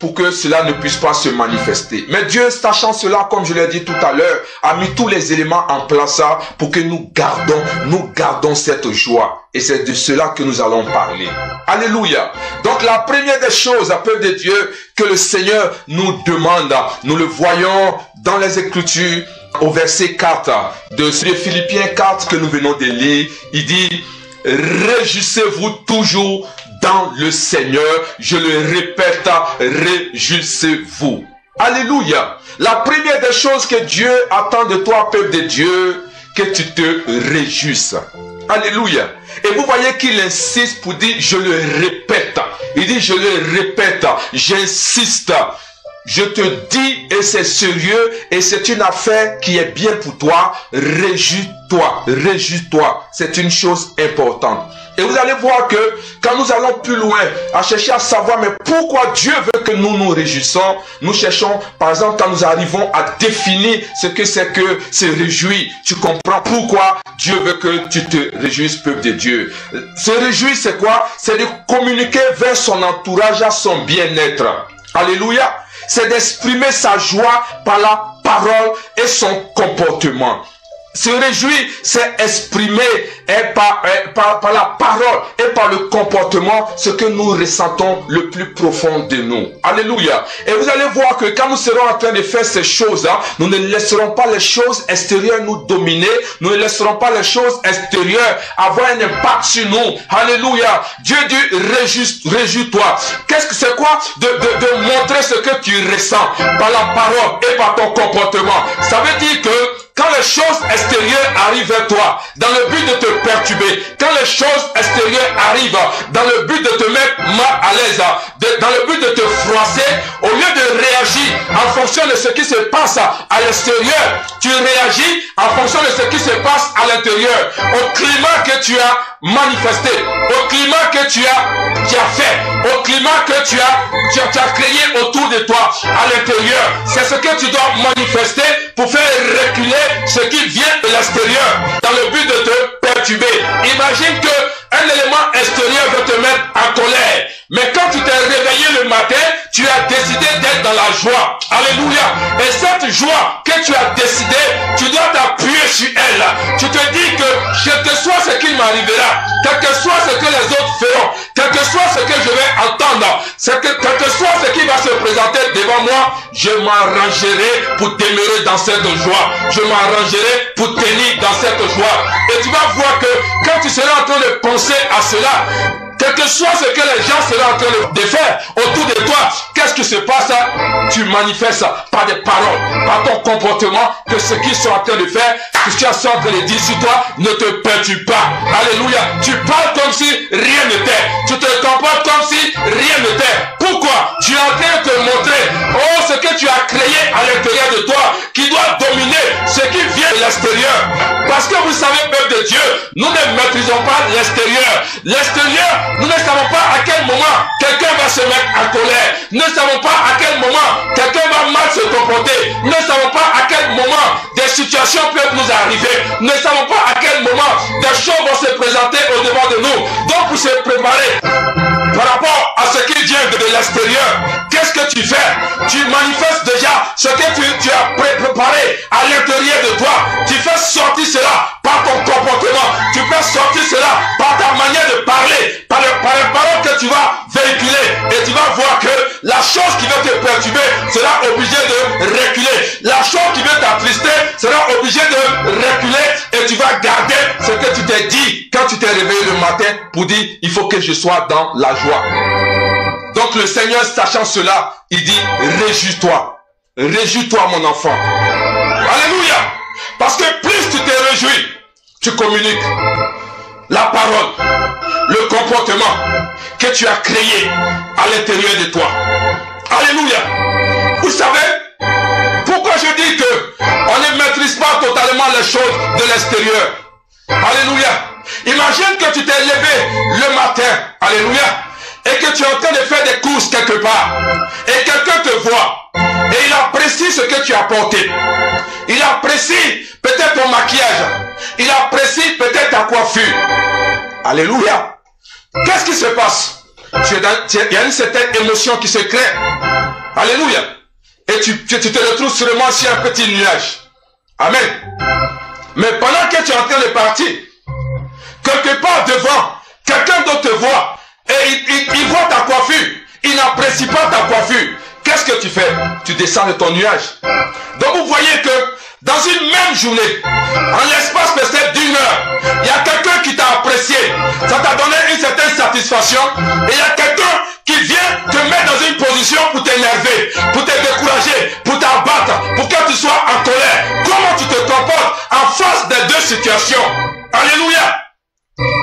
pour que cela ne puisse pas se manifester. Mais Dieu, sachant cela, comme je l'ai dit tout à l'heure, a mis tous les éléments en place pour que nous gardons cette joie. Et c'est de cela que nous allons parler. Alléluia. Donc la première des choses, peuple de Dieu, que le Seigneur nous demande, nous le voyons dans les Écritures, au verset 4 de Philippiens 4 que nous venons de lire, il dit, réjouissez-vous toujours dans le Seigneur. Je le répète, réjouissez-vous. Alléluia. La première des choses que Dieu attend de toi, peuple de Dieu, que tu te réjouisses. Alléluia. Et vous voyez qu'il insiste pour dire, je le répète. Il dit, je le répète, j'insiste. Je te dis, et c'est sérieux, et c'est une affaire qui est bien pour toi. Réjouis-toi, réjouis-toi. C'est une chose importante. Et vous allez voir que quand nous allons plus loin, à chercher à savoir, mais pourquoi Dieu veut que nous nous réjouissons, nous cherchons, par exemple, quand nous arrivons à définir ce que c'est que se réjouir, tu comprends pourquoi Dieu veut que tu te réjouisses, peuple de Dieu. Se réjouir, c'est quoi? C'est de communiquer vers son entourage à son bien-être. Alléluia. C'est d'exprimer sa joie par la parole et son comportement. Se réjouir, c'est exprimer par la parole et par le comportement ce que nous ressentons le plus profond de nous. Alléluia. Et vous allez voir que quand nous serons en train de faire ces choses, nous ne laisserons pas les choses extérieures nous dominer. Nous ne laisserons pas les choses extérieures avoir un impact sur nous. Alléluia. Dieu dit, réjouis-toi. Qu'est-ce que c'est quoi? De montrer ce que tu ressens par la parole et par ton comportement. Ça veut dire que quand les choses extérieures arrivent vers toi, dans le but de te perturber, quand les choses extérieures arrivent dans le but de te mettre mal à l'aise, dans le but de te froisser, au lieu de réagir en fonction de ce qui se passe à l'extérieur, tu réagis en fonction de ce qui se passe à l'intérieur, au climat que tu as manifesté, au climat que tu as fait, au climat que tu as créé autour de toi, à l'intérieur. C'est ce que tu dois manifester pour faire reculer ce qui vient de l'extérieur, dans le but de te perturber. Imagine qu'un élément extérieur veut te mettre en colère. Mais quand tu t'es réveillé le matin, tu as décidé d'être dans la joie. Alléluia. Et cette joie que tu as décidé, tu dois t'appuyer sur elle. Tu te dis que, quel que soit ce qui m'arrivera, quel que soit ce que les autres feront, quel que soit ce que je vais entendre, quel que soit ce qui va se présenter devant moi, je m'arrangerai pour demeurer dans cette joie. Je m'arrangerai pour tenir dans cette joie. Et tu vas voir que quand tu seras en train de penser à cela, quel que soit ce que les gens seront en train de faire autour de toi, qu'est-ce qui se passe? Tu manifestes par des paroles, par ton comportement, que ce qu'ils sont en train de faire, que ce qu'ils sont en train de dire sur toi, ne te perturbe pas. Alléluia. Tu parles comme si rien n'était. Tu te comportes comme si rien n'était. Pourquoi? Tu es en train de te montrer, oh, ce que tu as créé à l'intérieur de toi, qui doit dominer ce qui vient de l'extérieur. Parce que vous savez, peuple de Dieu, nous ne maîtrisons pas l'extérieur. L'extérieur, nous ne savons pas à quel moment quelqu'un va se mettre en colère. Nous ne savons pas à quel moment quelqu'un va mal se comporter. Nous ne savons pas à quel moment des situations peuvent nous arriver. Nous ne savons pas à quel moment des choses vont se présenter au-devant de nous. Donc pour se préparer par rapport à ce qui vient de l'extérieur, qu'est-ce que tu fais? Tu manifestes déjà ce que tu as préparé à l'intérieur de toi. Tu fais sortir cela par ton comportement. Tu fais sortir cela par ta manière de parler, par les paroles que tu vas véhiculer. Et tu vas voir que la chose qui veut te perturber sera obligée de reculer. La chose qui veut t'attrister sera obligée de reculer. Et tu vas garder ce que tu t'es dit quand tu t'es réveillé le matin pour dire, il faut que je sois dans la joie. Donc le Seigneur, sachant cela, il dit, réjouis-toi. Réjouis-toi, mon enfant. Alléluia. Parce que plus tu te réjouis, tu communiques la parole, le comportement que tu as créé à l'intérieur de toi. Alléluia. Vous savez, pourquoi je dis que on ne maîtrise pas totalement les choses de l'extérieur. Alléluia. Imagine que tu t'es levé le matin. Alléluia. Et que tu es en train de faire des courses quelque part. Et quelqu'un te voit. Et il apprécie ce que tu as porté. Il apprécie peut-être ton maquillage. Il apprécie peut-être ta coiffure. Alléluia. Qu'est-ce qui se passe? Il y a une certaine émotion qui se crée. Alléluia. Et tu te retrouves sûrement sur un petit nuage. Amen. Mais pendant que tu es en train de partir, quelque part devant, quelqu'un d'autre te voit. Et il voit ta coiffure. Il n'apprécie pas ta coiffure. Qu'est-ce que tu fais? Tu descends de ton nuage. Donc vous voyez que dans une même journée, en l'espace peut-être d'une heure, il y a quelqu'un qui t'a apprécié. Ça t'a donné une certaine satisfaction. Et il y a quelqu'un qui vient te mettre dans une position pour t'énerver, pour te décourager, pour t'abattre, pour que tu sois en colère. Comment tu te comportes en face des deux situations? Alléluia.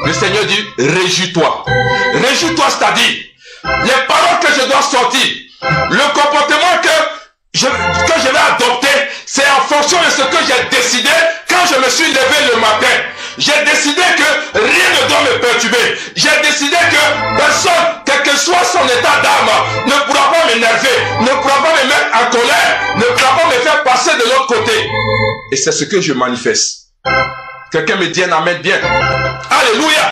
Le Seigneur dit, réjouis-toi. Réjouis-toi, c'est-à-dire, les paroles que je dois sortir, le comportement que je vais adopter, c'est en fonction de ce que j'ai décidé quand je me suis levé le matin. J'ai décidé que rien ne doit me perturber. J'ai décidé que personne, quel que soit son état d'âme, ne pourra pas m'énerver, ne pourra pas me mettre en colère, ne pourra pas me faire passer de l'autre côté. Et c'est ce que je manifeste. Quelqu'un me dit un amen bien. Alléluia.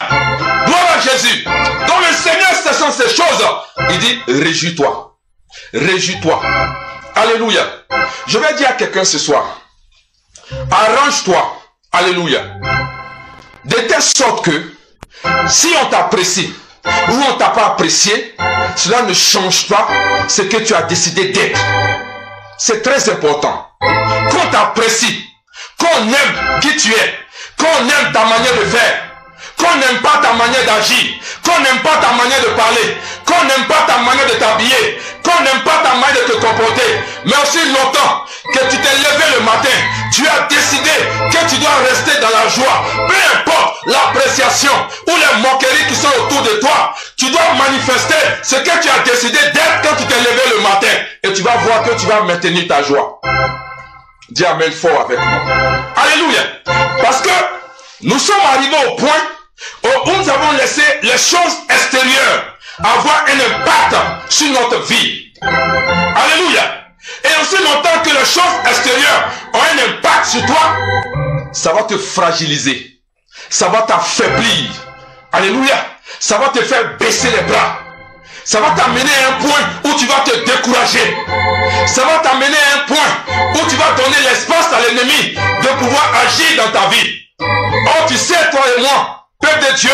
Gloire à Jésus. Donc le Seigneur, ce sont ces choses. Il dit, réjouis-toi. Réjouis-toi. Alléluia. Je vais dire à quelqu'un ce soir, arrange-toi. Alléluia. De telle sorte que, si on t'apprécie, ou on t'a pas apprécié, cela ne change pas ce que tu as décidé d'être. C'est très important. Qu'on t'apprécie, qu'on aime qui tu es, qu'on aime ta manière de faire, qu'on n'aime pas ta manière d'agir, qu'on n'aime pas ta manière de parler, qu'on n'aime pas ta manière de t'habiller, qu'on n'aime pas ta manière de te comporter, mais aussi longtemps que tu t'es levé le matin, tu as décidé que tu dois rester dans la joie, peu importe l'appréciation ou les moqueries qui sont autour de toi, tu dois manifester ce que tu as décidé d'être quand tu t'es levé le matin, et tu vas voir que tu vas maintenir ta joie. Dis amen fort avec moi. Alléluia. Parce que nous sommes arrivés au point où nous avons laissé les choses extérieures avoir un impact sur notre vie. Alléluia. Et aussi longtemps que les choses extérieures ont un impact sur toi, ça va te fragiliser. Ça va t'affaiblir. Alléluia. Ça va te faire baisser les bras. Ça va t'amener à un point où tu vas te décourager. Ça va t'amener à un point où tu vas donner l'espace à l'ennemi de pouvoir agir dans ta vie. Oh, tu sais, toi et moi, peuple de Dieu,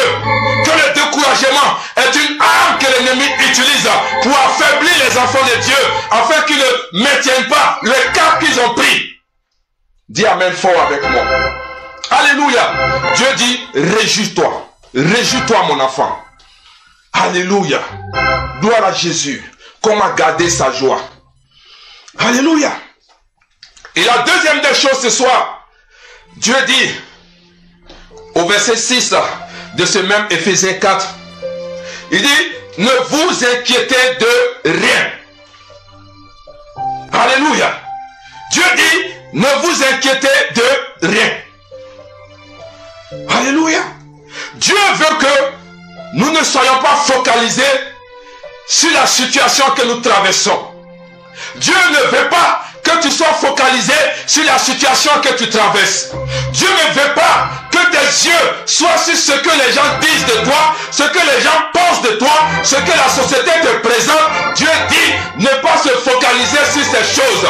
que le découragement est une arme que l'ennemi utilise pour affaiblir les enfants de Dieu, afin qu'ils ne maintiennent pas le cap qu'ils ont pris. Dis amen fort avec moi. Alléluia. Dieu dit, réjouis-toi. Réjouis-toi, mon enfant. Alléluia. Gloire à Jésus. Comment garder sa joie. Alléluia. Et la deuxième des choses ce soir, Dieu dit, au verset 6 de ce même Éphésiens 4, il dit, ne vous inquiétez de rien. Alléluia. Dieu dit, ne vous inquiétez de rien. Alléluia. Dieu veut que nous ne soyons pas focalisés sur la situation que nous traversons. Dieu ne veut pas que tu sois focalisé sur la situation que tu traverses. Dieu ne veut pas que tes yeux soient sur ce que les gens disent de toi, ce que les gens pensent de toi, ce que la société te présente. Dieu dit ne pas se focaliser sur ces choses.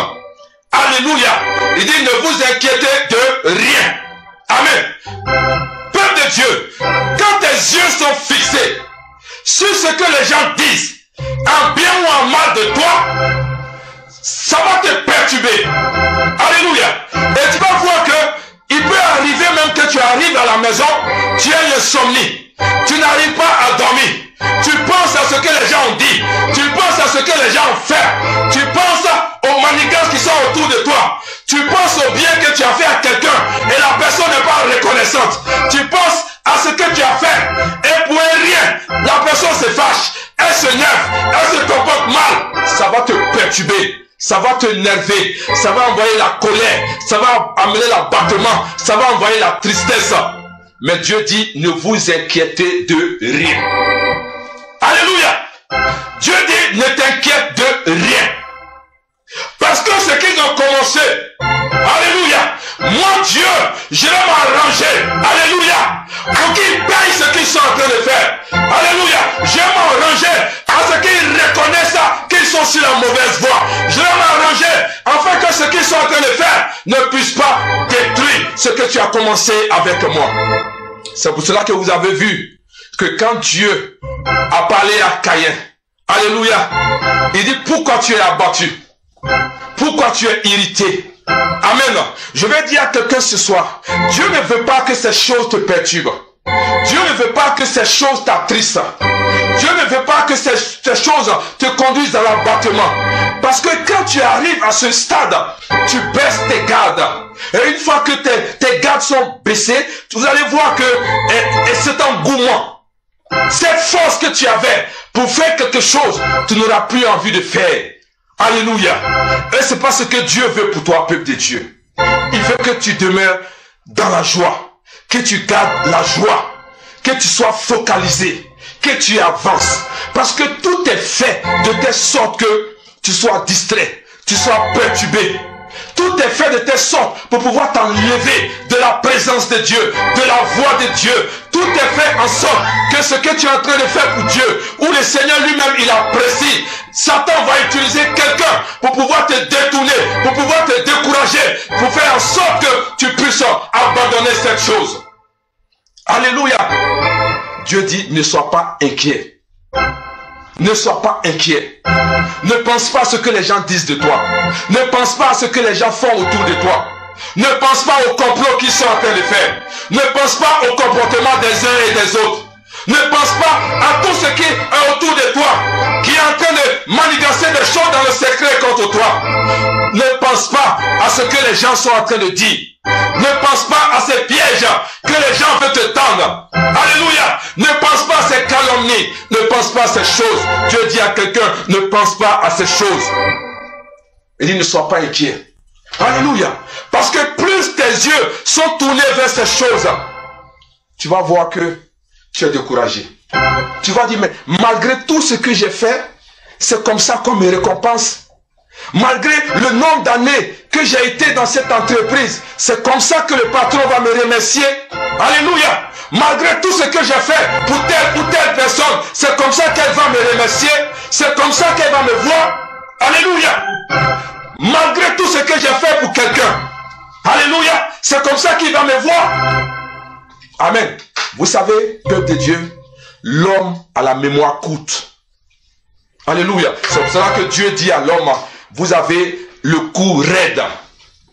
Alléluia. Il dit ne vous inquiétez de rien. Amen. Peuple de Dieu, quand tes yeux sont fixés sur ce que les gens disent, en bien ou en mal de toi, ça va te perturber. Alléluia. Et tu vas voir que il peut arriver même que tu arrives à la maison, tu as insomnie, tu n'arrives pas à dormir, tu penses à ce que les gens ont dit, tu penses à ce que les gens ont fait, tu penses aux manigances qui sont autour de toi, tu penses au bien que tu as fait à quelqu'un et la personne n'est pas reconnaissante, tu penses à ce que tu as fait et pour rien, la personne se fâche, elle se nerve, elle se comporte mal, ça va te perturber. Ça va te nerver, ça va envoyer la colère, ça va amener l'abattement, ça va envoyer la tristesse. Mais Dieu dit, ne vous inquiétez de rien. Alléluia. Dieu dit, ne t'inquiète de rien. Parce que ce qu'ils ont commencé, alléluia, moi Dieu, je vais m'arranger, alléluia, pour qu'ils payent ce qu'ils sont en train de faire. Alléluia, je vais m'arranger à ce qu'ils reconnaissent qu'ils sont sur la mauvaise voie. Je vais m'arranger afin que ce qu'ils sont en train de faire ne puisse pas détruire ce que tu as commencé avec moi. C'est pour cela que vous avez vu que quand Dieu a parlé à Caïn, alléluia, il dit pourquoi tu es abattu, pourquoi tu es irrité. Amen. Je vais dire à quelqu'un ce soir, Dieu ne veut pas que ces choses te perturbent. Dieu ne veut pas que ces choses t'attristent. Dieu ne veut pas que ces choses te conduisent à l'abattement. Parce que quand tu arrives à ce stade, tu baisses tes gardes. gardes. Et une fois que tes gardes sont baissés, vous allez voir que cet engouement, cette force que tu avais pour faire quelque chose, tu n'auras plus envie de faire. Alléluia. Et c'est pas ce que Dieu veut pour toi, peuple de Dieu. Il veut que tu demeures dans la joie, que tu gardes la joie, que tu sois focalisé, que tu avances. Parce que tout est fait de telle sorte que tu sois distrait, tu sois perturbé. Tout est fait de telle sorte pour pouvoir t'enlever de la présence de Dieu, de la voix de Dieu. Tout est fait en sorte que ce que tu es en train de faire pour Dieu, où le Seigneur lui-même il apprécie, Satan va utiliser quelqu'un pour pouvoir te détourner, pour pouvoir te décourager, pour faire en sorte que tu puisses abandonner cette chose. Alléluia. Dieu dit, ne sois pas inquiet. Ne sois pas inquiet. Ne pense pas à ce que les gens disent de toi. Ne pense pas à ce que les gens font autour de toi. Ne pense pas au complot qu'ils sont en train de faire. Ne pense pas au comportement des uns et des autres. Ne pense pas à tout ce qui est autour de toi, qui est en train de manigancer des choses dans le secret contre toi. Ne pense pas à ce que les gens sont en train de dire. Ne pense pas à ces pièges que les gens veulent te tendre. Alléluia. Ne pense pas à ces calomnies. Ne pense pas à ces choses. Dieu dit à quelqu'un, ne pense pas à ces choses. Il dit, ne sois pas inquiet. Alléluia. Parce que plus tes yeux sont tournés vers ces choses, tu vas voir que tu es découragé. Tu vas dire, mais malgré tout ce que j'ai fait, c'est comme ça qu'on me récompense. Malgré le nombre d'années que j'ai été dans cette entreprise, c'est comme ça que le patron va me remercier. Alléluia. Malgré tout ce que j'ai fait pour telle ou telle personne, c'est comme ça qu'elle va me remercier. C'est comme ça qu'elle va me voir. Alléluia. Malgré tout ce que j'ai fait pour quelqu'un, alléluia, c'est comme ça qu'il va me voir. Amen. Vous savez, peuple de Dieu, l'homme a la mémoire courte. Alléluia. C'est pour cela que Dieu dit à l'homme, vous avez le cou raide.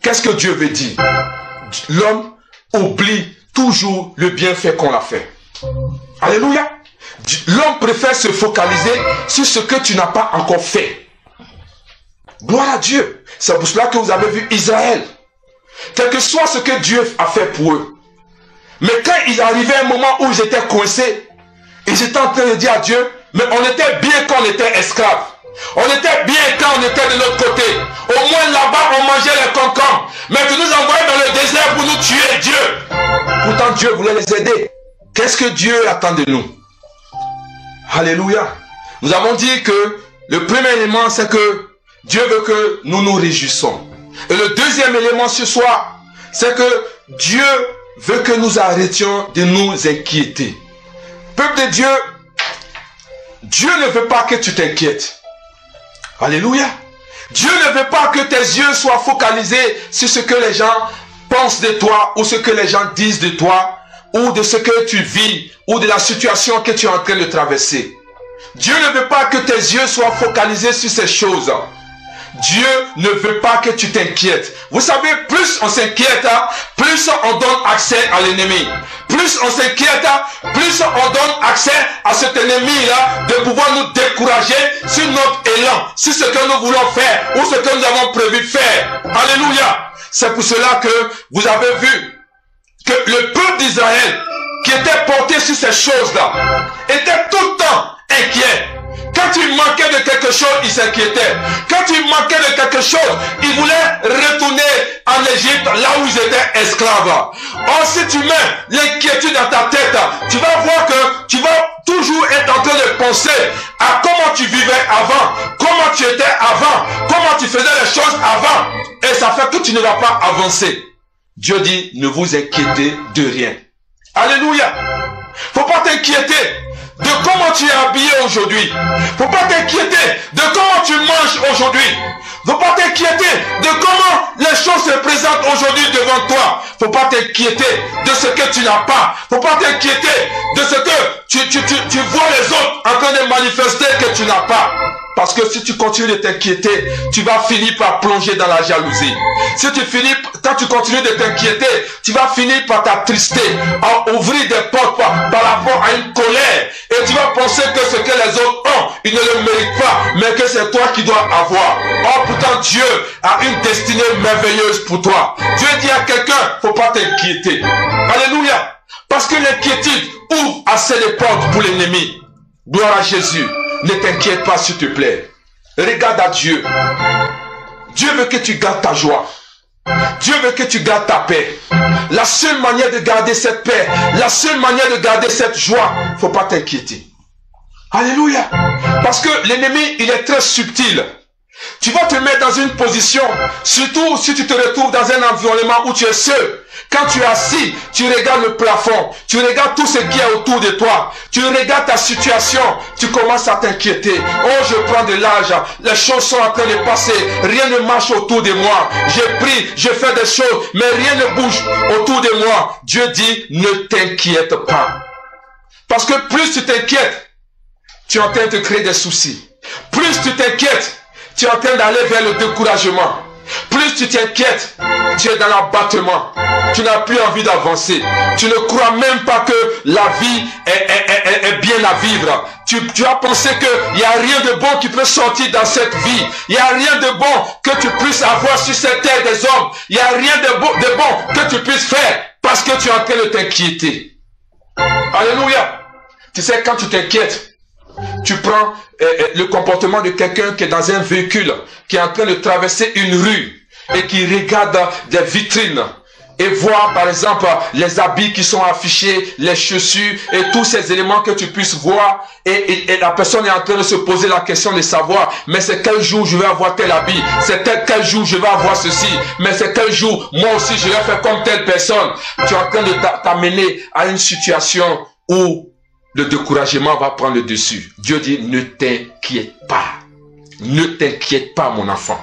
Qu'est-ce que Dieu veut dire? L'homme oublie toujours le bienfait qu'on a fait. Alléluia. L'homme préfère se focaliser sur ce que tu n'as pas encore fait. Gloire à Dieu. C'est pour cela que vous avez vu Israël. Quel que soit ce que Dieu a fait pour eux. Mais quand ils arrivaient à un moment où ils étaient coincés, ils étaient en train de dire à Dieu, mais on était bien quand on était esclaves. On était bien quand on était de l'autre côté. Au moins là-bas, on mangeait les concombres. Mais tu nous envoies dans le désert pour nous tuer, Dieu. Pourtant, Dieu voulait les aider. Qu'est-ce que Dieu attend de nous? Alléluia. Nous avons dit que le premier élément, c'est que Dieu veut que nous nous réjouissons. Et le deuxième élément ce soir, c'est que Dieu veut que nous arrêtions de nous inquiéter. Peuple de Dieu, Dieu ne veut pas que tu t'inquiètes. Alléluia. Dieu ne veut pas que tes yeux soient focalisés sur ce que les gens pensent de toi, ou ce que les gens disent de toi, ou de ce que tu vis, ou de la situation que tu es en train de traverser. Dieu ne veut pas que tes yeux soient focalisés sur ces choses. Dieu ne veut pas que tu t'inquiètes. Vous savez, plus on s'inquiète, plus on donne accès à l'ennemi. Plus on s'inquiète, plus on donne accès à cet ennemi-là de pouvoir nous décourager sur notre élan, sur ce que nous voulons faire ou ce que nous avons prévu faire. Alléluia. C'est pour cela que vous avez vu que le peuple d'Israël qui était porté sur ces choses-là était tout le temps inquiet. Quand il manquait de quelque chose, il s'inquiétait. Quand il manquait de quelque chose, il voulait retourner en Égypte, là où ils étaient esclaves. Or, si tu mets l'inquiétude dans ta tête, tu vas voir que tu vas toujours être en train de penser à comment tu vivais avant, comment tu étais avant, comment tu faisais les choses avant. Et ça fait que tu ne vas pas avancer. Dieu dit, ne vous inquiétez de rien. Alléluia. Faut pas t'inquiéter de comment tu es habillé aujourd'hui. Faut pas t'inquiéter de comment tu manges aujourd'hui. Faut pas t'inquiéter de comment les choses se présentent aujourd'hui devant toi. Faut pas t'inquiéter de ce que tu n'as pas. Faut pas t'inquiéter de ce que tu vois les autres en train de manifester que tu n'as pas. Parce que si tu continues de t'inquiéter, tu vas finir par plonger dans la jalousie. Quand tu continues de t'inquiéter, tu vas finir par t'attrister, à ouvrir des portes par rapport à une colère. Et tu vas penser que ce que les autres ont, ils ne le méritent pas, mais que c'est toi qui dois avoir. Or, pourtant, Dieu a une destinée merveilleuse pour toi. Dieu dit à quelqu'un, faut pas t'inquiéter. Alléluia. Parce que l'inquiétude ouvre assez de portes pour l'ennemi. Gloire à Jésus. Ne t'inquiète pas, s'il te plaît. Regarde à Dieu. Dieu veut que tu gardes ta joie. Dieu veut que tu gardes ta paix. La seule manière de garder cette paix, la seule manière de garder cette joie, faut pas t'inquiéter. Alléluia. Parce que l'ennemi, il est très subtil. Tu vas te mettre dans une position, surtout si tu te retrouves dans un environnement où tu es seul. Quand tu es assis, tu regardes le plafond, tu regardes tout ce qui est autour de toi, tu regardes ta situation, tu commences à t'inquiéter. Oh, je prends de l'âge, les choses sont en train de passer, rien ne marche autour de moi. J'ai pris, je fais des choses, mais rien ne bouge autour de moi. Dieu dit, ne t'inquiète pas. Parce que plus tu t'inquiètes, tu es en train de te créer des soucis. Plus tu t'inquiètes, tu es en train d'aller vers le découragement. Plus tu t'inquiètes, tu es dans l'abattement. Tu n'as plus envie d'avancer. Tu ne crois même pas que la vie est bien à vivre. Tu as pensé qu'il n'y a rien de bon qui peut sortir dans cette vie. Il n'y a rien de bon que tu puisses avoir sur cette terre des hommes. Il n'y a rien de bon que tu puisses faire parce que tu es en train de t'inquiéter. Alléluia. Tu sais, quand tu t'inquiètes, tu prends le comportement de quelqu'un qui est dans un véhicule, qui est en train de traverser une rue et qui regarde des vitrines et voit par exemple les habits qui sont affichés, les chaussures et tous ces éléments que tu puisses voir et la personne est en train de se poser la question de savoir, mais c'est quel jour je vais avoir tel habit, c'est quel jour je vais avoir ceci, mais c'est quel jour moi aussi je vais faire comme telle personne. Tu es en train de t'amener à une situation où le découragement va prendre le dessus. Dieu dit, ne t'inquiète pas. Ne t'inquiète pas, mon enfant.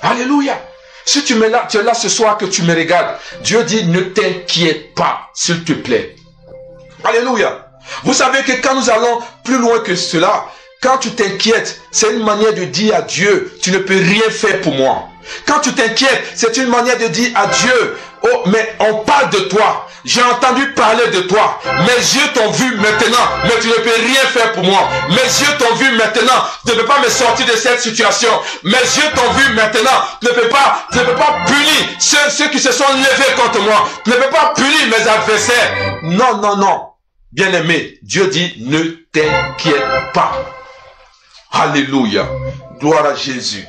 Alléluia. Si tu es là ce soir que tu me regardes, Dieu dit, ne t'inquiète pas, s'il te plaît. Alléluia. Vous savez que quand nous allons plus loin que cela, quand tu t'inquiètes, c'est une manière de dire à Dieu, tu ne peux rien faire pour moi. Quand tu t'inquiètes, c'est une manière de dire à Dieu, oh, mais on parle de toi. J'ai entendu parler de toi. Mes yeux t'ont vu maintenant, mais tu ne peux rien faire pour moi. Mes yeux t'ont vu maintenant, tu ne peux pas me sortir de cette situation. Mes yeux t'ont vu maintenant, tu ne peux pas punir ceux qui se sont levés contre moi. Tu ne peux pas punir mes adversaires. Non, non, non. Bien-aimé, Dieu dit, ne t'inquiète pas. Alléluia. Gloire à Jésus.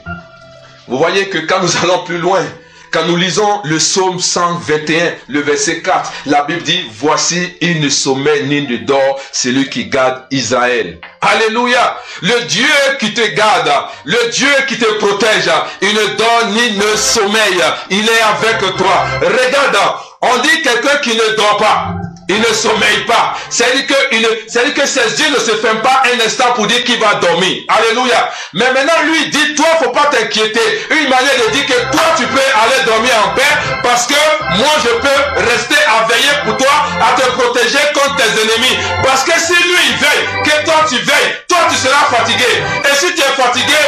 Vous voyez que quand nous allons plus loin, quand nous lisons le psaume 121, le verset 4, la Bible dit, voici, il ne sommeille ni ne dort, celui qui garde Israël. Alléluia. Le Dieu qui te garde, le Dieu qui te protège, il ne dort ni ne sommeille, il est avec toi. Regarde, on dit quelqu'un qui ne dort pas. Il ne sommeille pas. C'est-à-dire que ses yeux ne se ferment pas un instant pour dire qu'il va dormir. Alléluia. Mais maintenant, lui dit, toi, faut pas t'inquiéter. Une manière de dire que toi, tu peux aller dormir en paix parce que moi, je peux rester à veiller pour toi, à te protéger contre tes ennemis. Parce que si lui, il veille, que toi, tu veilles, toi, tu seras fatigué. Et si tu es fatigué,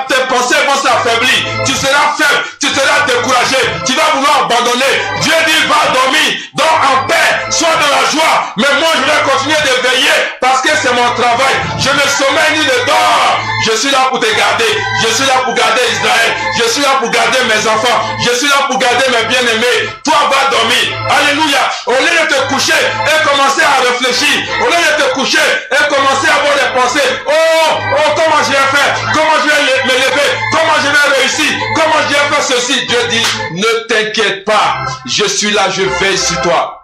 tes pensées vont s'affaiblir. Tu seras faible, tu seras découragé, tu vas vouloir abandonner. Dieu dit, va dormir, dors en paix. Sois dans la joie, mais moi je vais continuer de veiller parce que c'est mon travail. Je ne sommeille ni ne dors. Je suis là pour te garder. Je suis là pour garder Israël. Je suis là pour garder mes enfants. Je suis là pour garder mes bien-aimés. Toi va dormir. Alléluia. Au lieu de te coucher et commencer à réfléchir, au lieu de te coucher et commencer à avoir des pensées, oh, comment je vais faire, comment je vais me lever, comment je vais réussir, comment je vais faire ceci. Dieu dit, ne t'inquiète pas. Je suis là, je veille sur toi.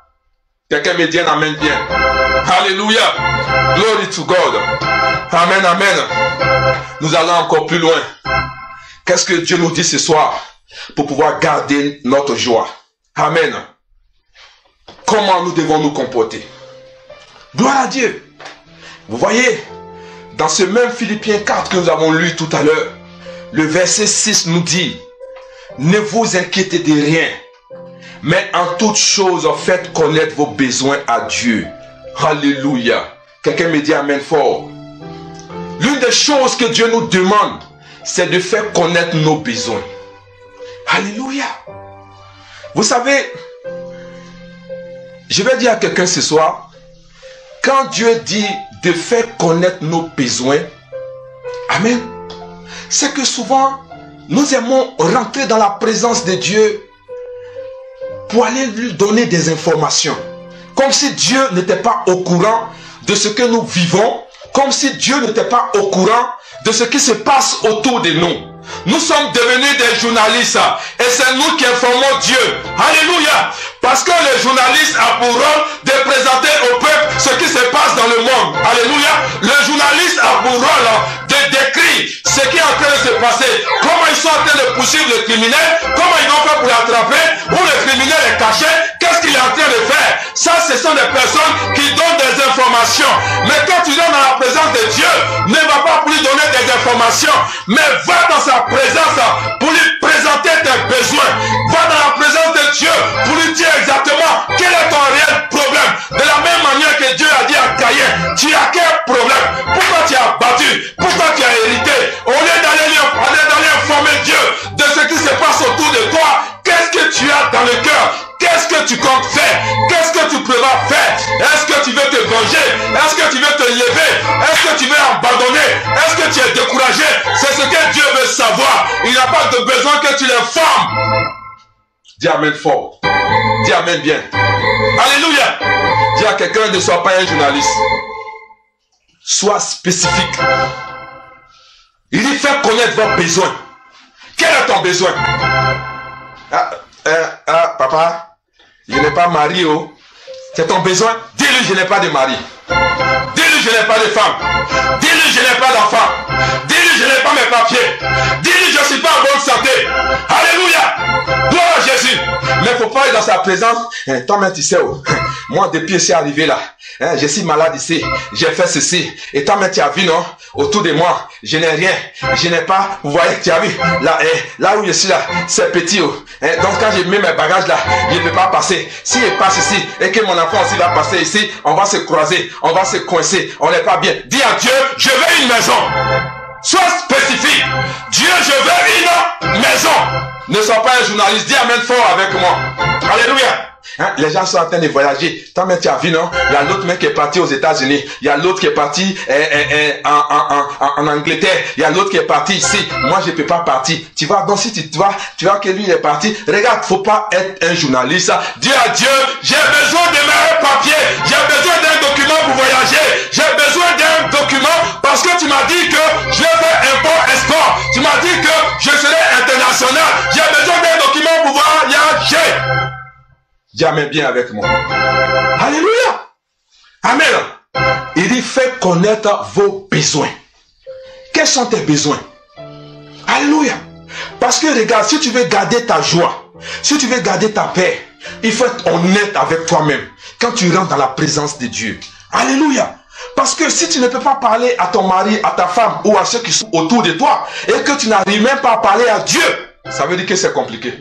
Quelqu'un me dit un amen bien. Alléluia. Glory to God. Amen, amen. Nous allons encore plus loin. Qu'est-ce que Dieu nous dit ce soir pour pouvoir garder notre joie? Amen. Comment nous devons nous comporter? Gloire à Dieu. Vous voyez, dans ce même Philippiens 4 que nous avons lu tout à l'heure, le verset 6 nous dit, ne vous inquiétez de rien. Mais en toute chose, faites connaître vos besoins à Dieu. Alléluia. Quelqu'un me dit amen fort. l'une des choses que Dieu nous demande, c'est de faire connaître nos besoins. Alléluia. Vous savez, je vais dire à quelqu'un ce soir, quand Dieu dit de faire connaître nos besoins, amen, c'est que souvent, nous aimons rentrer dans la présence de Dieu pour aller lui donner des informations. Comme si Dieu n'était pas au courant de ce que nous vivons, comme si Dieu n'était pas au courant de ce qui se passe autour de nous. Nous sommes devenus des journalistes et c'est nous qui informons Dieu. Alléluia. Parce que le journaliste a pour rôle de présenter au peuple ce qui se passe dans le monde. Alléluia. Le journaliste a pour rôle de décrire ce qui est en train de se passer. Comment ils sont en train de poursuivre le criminel, comment ils vont faire pour l'attraper, où le criminel est caché, qu'est-ce qu'il est en train de faire. Ça, ce sont des personnes qui donnent des informations. Mais quand tu viens dans la présence de Dieu, ne va pas pour lui donner des informations, mais va dans sa présence pour lui présenter tes besoins. Va dans la présence de Dieu pour lui dire exactement quel est ton réel problème. De la même manière que Dieu a dit à Caïn, tu as quel problème? Pourquoi tu as battu? Pourquoi tu as hérité? Au lieu d'aller informer Dieu de ce qui se passe autour de toi, qu'est-ce que tu as dans le cœur? Qu'est-ce que tu comptes faire? Qu'est-ce que tu prévois faire? Est-ce que tu veux te venger? Est-ce que tu veux te lever? Est-ce que tu veux abandonner? Est-ce que tu es découragé? C'est ce que Dieu veut savoir. Il n'a pas de besoin que tu l'informes. Dis amen fort. Dis amen bien. Alléluia. Dis à quelqu'un, ne sois pas un journaliste. Sois spécifique. Il dit faire connaître vos besoins. Quel est ton besoin? Papa, je n'ai pas mari, oh. C'est ton besoin? Dis-lui, je n'ai pas de mari. Dis-lui, je n'ai pas de femme. Dis-lui, je n'ai pas d'enfant. Dis-lui, je n'ai pas mes papiers. Dis-lui, je ne suis pas en bonne santé. Alléluia. Gloire à Jésus. Mais il faut pas être dans sa présence. Toi-même, tu sais, oh, moi, depuis que je suis arrivé là, je suis malade ici. J'ai fait ceci. Et toi-même, tu as vu, non? Autour de moi, je n'ai rien. Je n'ai pas, vous voyez, tu as vu, là où je suis là, c'est petit. Oh. Donc quand je mets mes bagages là, je ne peux pas passer. Si je passe ici et que mon enfant aussi va passer ici, on va se croiser, on va se coincer, on n'est pas bien. Dis à Dieu, je veux une maison. Sois spécifique. Dieu, je veux une maison. Ne sois pas un journaliste. Dis amen fort avec moi. Alléluia. Hein, les gens sont en train de voyager. Toi-même, tu as vu, non? Il y a l'autre mec qui est parti aux États-Unis. Il y a l'autre qui est parti en Angleterre. Il y a l'autre qui est parti ici. Moi, je ne peux pas partir. Tu vois, donc si tu vois que lui est parti. Regarde, faut pas être un journaliste. Dis à Dieu, j'ai besoin de mes papiers. J'ai besoin d'un document pour voyager. J'ai besoin d'un document parce que tu m'as dit que je vais faire import-export. Tu m'as dit que je serai international. J'ai besoin d'un document pour voyager. Dis amen bien avec moi. Alléluia. Amen. Il dit, fais connaître vos besoins. Quels sont tes besoins? Alléluia. Parce que regarde, si tu veux garder ta joie, si tu veux garder ta paix, il faut être honnête avec toi-même quand tu rentres dans la présence de Dieu. Alléluia. Parce que si tu ne peux pas parler à ton mari, à ta femme ou à ceux qui sont autour de toi et que tu n'arrives même pas à parler à Dieu, ça veut dire que c'est compliqué.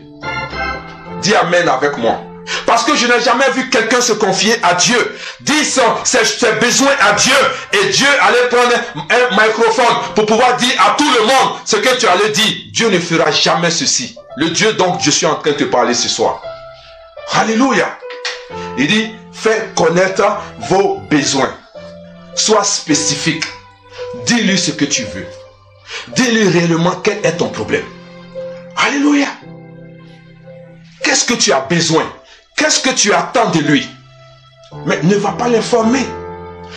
Dis amen avec moi. Parce que je n'ai jamais vu quelqu'un se confier à Dieu, dire ses besoins à Dieu, et Dieu allait prendre un microphone pour pouvoir dire à tout le monde ce que tu allais dire. Dieu ne fera jamais ceci. Le Dieu dont je suis en train de te parler ce soir. Alléluia. Il dit, fais connaître vos besoins. Sois spécifique. Dis-lui ce que tu veux. Dis-lui réellement quel est ton problème. Alléluia. Qu'est-ce que tu as besoin? Qu'est-ce que tu attends de lui? Mais ne va pas l'informer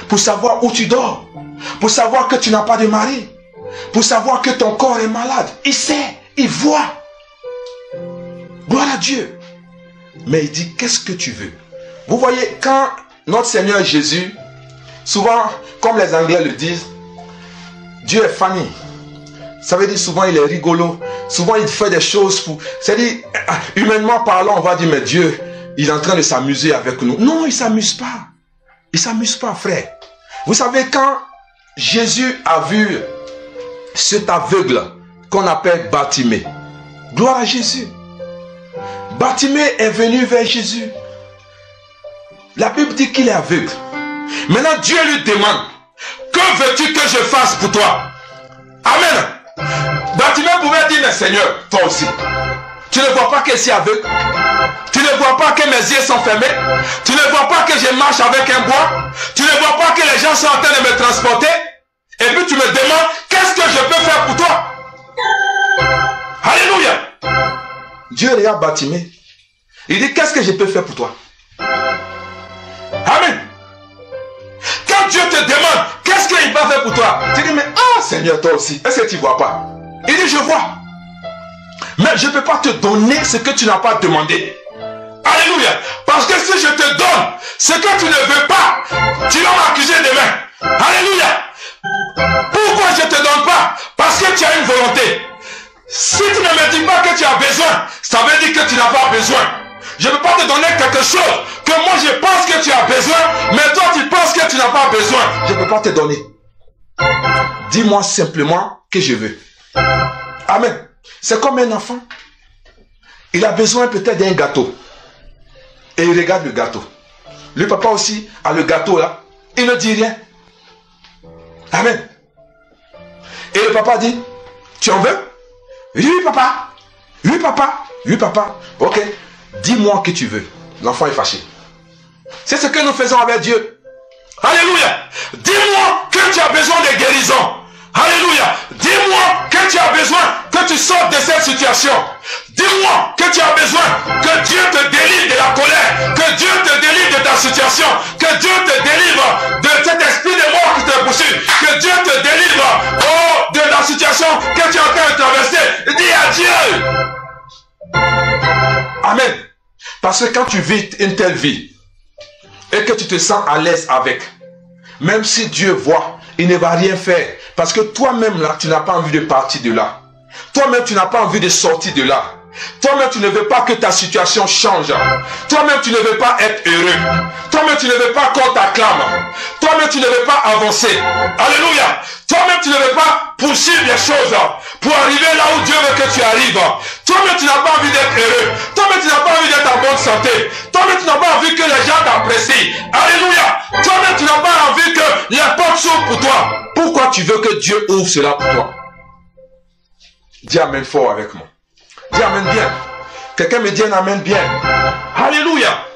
pour savoir où tu dors, pour savoir que tu n'as pas de mari, pour savoir que ton corps est malade. Il sait, il voit. Gloire à Dieu. Mais il dit, qu'est-ce que tu veux? Vous voyez, quand notre Seigneur Jésus, souvent, comme les Anglais le disent, Dieu est funny. Ça veut dire souvent il est rigolo. Souvent il fait des choses pour... C'est-à-dire, humainement parlant, on va dire, mais Dieu, il est en train de s'amuser avec nous. Non, il ne s'amuse pas. Il ne s'amuse pas, frère. Vous savez, quand Jésus a vu cet aveugle qu'on appelle Bartimée, gloire à Jésus. Bartimée est venu vers Jésus. La Bible dit qu'il est aveugle. Maintenant, Dieu lui demande, que veux-tu que je fasse pour toi? Amen. Bartimée pouvait dire, mais Seigneur, toi aussi, tu ne vois pas que je suis aveugle? Tu ne vois pas que mes yeux sont fermés? Tu ne vois pas que je marche avec un bois? Tu ne vois pas que les gens sont en train de me transporter? Et puis tu me demandes, qu'est-ce que je peux faire pour toi? Alléluia. Dieu regarde Bartimée. Il dit, qu'est-ce que je peux faire pour toi? Amen. Quand Dieu te demande, qu'est-ce qu'il va faire pour toi? Tu dis, mais Seigneur, toi aussi, est-ce que tu ne vois pas? Il dit, je vois. Mais je ne peux pas te donner ce que tu n'as pas demandé. Alléluia. Parce que si je te donne ce que tu ne veux pas, tu vas m'accuser demain. Alléluia. Pourquoi je ne te donne pas? Parce que tu as une volonté. Si tu ne me dis pas que tu as besoin, ça veut dire que tu n'as pas besoin. Je ne peux pas te donner quelque chose que moi je pense que tu as besoin, mais toi tu penses que tu n'as pas besoin. Je ne peux pas te donner. Dis-moi simplement que je veux. Amen. C'est comme un enfant. Il a besoin peut-être d'un gâteau. Et il regarde le gâteau. Le papa aussi a le gâteau là. Il ne dit rien. Amen. Et le papa dit, tu en veux? Oui, papa. Oui, papa. Oui, papa. Ok. Dis-moi que tu veux. L'enfant est fâché. C'est ce que nous faisons avec Dieu. Alléluia. Dis-moi que tu as besoin de guérison. Alléluia. Dis-moi que tu as besoin que tu sortes de cette situation. Dis-moi que tu as besoin que Dieu te délivre de la colère, que Dieu te délivre de ta situation, que Dieu te délivre de cet esprit de mort qui te poursuit, que Dieu te délivre de la situation que tu es en train de traverser. Dis à Dieu. Amen. Parce que quand tu vis une telle vie et que tu te sens à l'aise avec, même si Dieu voit, il ne va rien faire. Parce que toi-même là, tu n'as pas envie de partir de là. Toi-même, tu n'as pas envie de sortir de là. Toi-même, tu ne veux pas que ta situation change. Toi-même, tu ne veux pas être heureux. Toi-même, tu ne veux pas qu'on t'acclame. Toi-même, tu ne veux pas avancer. Alléluia. Toi-même, tu ne veux pas poursuivre les choses pour arriver là où Dieu veut que tu arrives. Toi-même, tu n'as pas envie d'être heureux. Toi-même, tu n'as pas envie d'être en bonne santé. Toi-même, tu n'as pas envie que les gens t'apprécient. Alléluia. Toi-même, tu n'as pas envie que les portes s'ouvrent pour toi. Pourquoi tu veux que Dieu ouvre cela pour toi? Dis amen fort avec moi. Dis amen bien. Quelqu'un me dit un amen bien. Alléluia.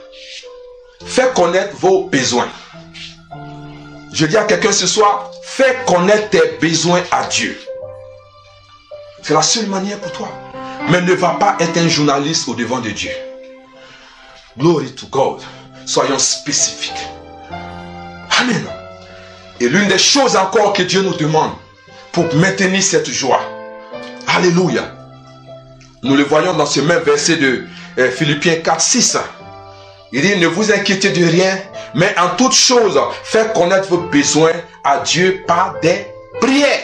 Fais connaître vos besoins. Je dis à quelqu'un ce soir, fais connaître tes besoins à Dieu. C'est la seule manière pour toi. Mais ne va pas être un journaliste au devant de Dieu. Glory to God. Soyons spécifiques. Amen. Et l'une des choses encore que Dieu nous demande pour maintenir cette joie. Alléluia. Nous le voyons dans ce même verset de Philippiens 4, 6. Il dit, ne vous inquiétez de rien, mais en toute chose, faites connaître vos besoins à Dieu par des prières.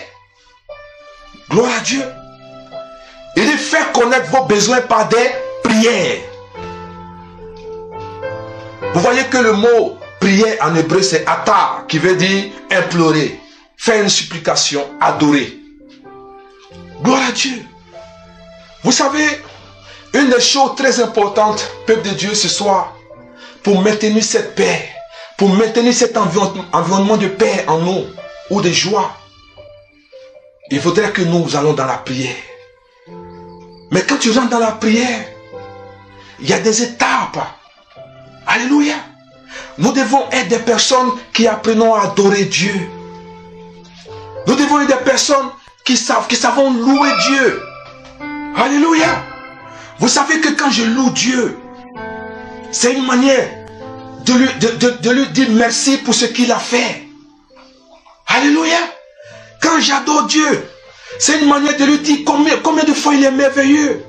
Gloire à Dieu. Il dit, faites connaître vos besoins par des prières. Vous voyez que le mot prière en hébreu, c'est atar, qui veut dire implorer, faire une supplication, adorer. Gloire à Dieu. Vous savez, une des choses très importantes, peuple de Dieu, ce soir, pour maintenir cette paix, pour maintenir cet environnement de paix en nous, ou de joie, il faudrait que nous allons dans la prière. Mais quand tu rentres dans la prière, il y a des étapes. Alléluia. Nous devons être des personnes qui apprenons à adorer Dieu. Nous devons être des personnes qui savons louer Dieu. Alléluia. Vous savez que quand je loue Dieu, c'est une manière de lui dire merci pour ce qu'il a fait. Alléluia. Quand j'adore Dieu, c'est une manière de lui dire combien de fois il est merveilleux.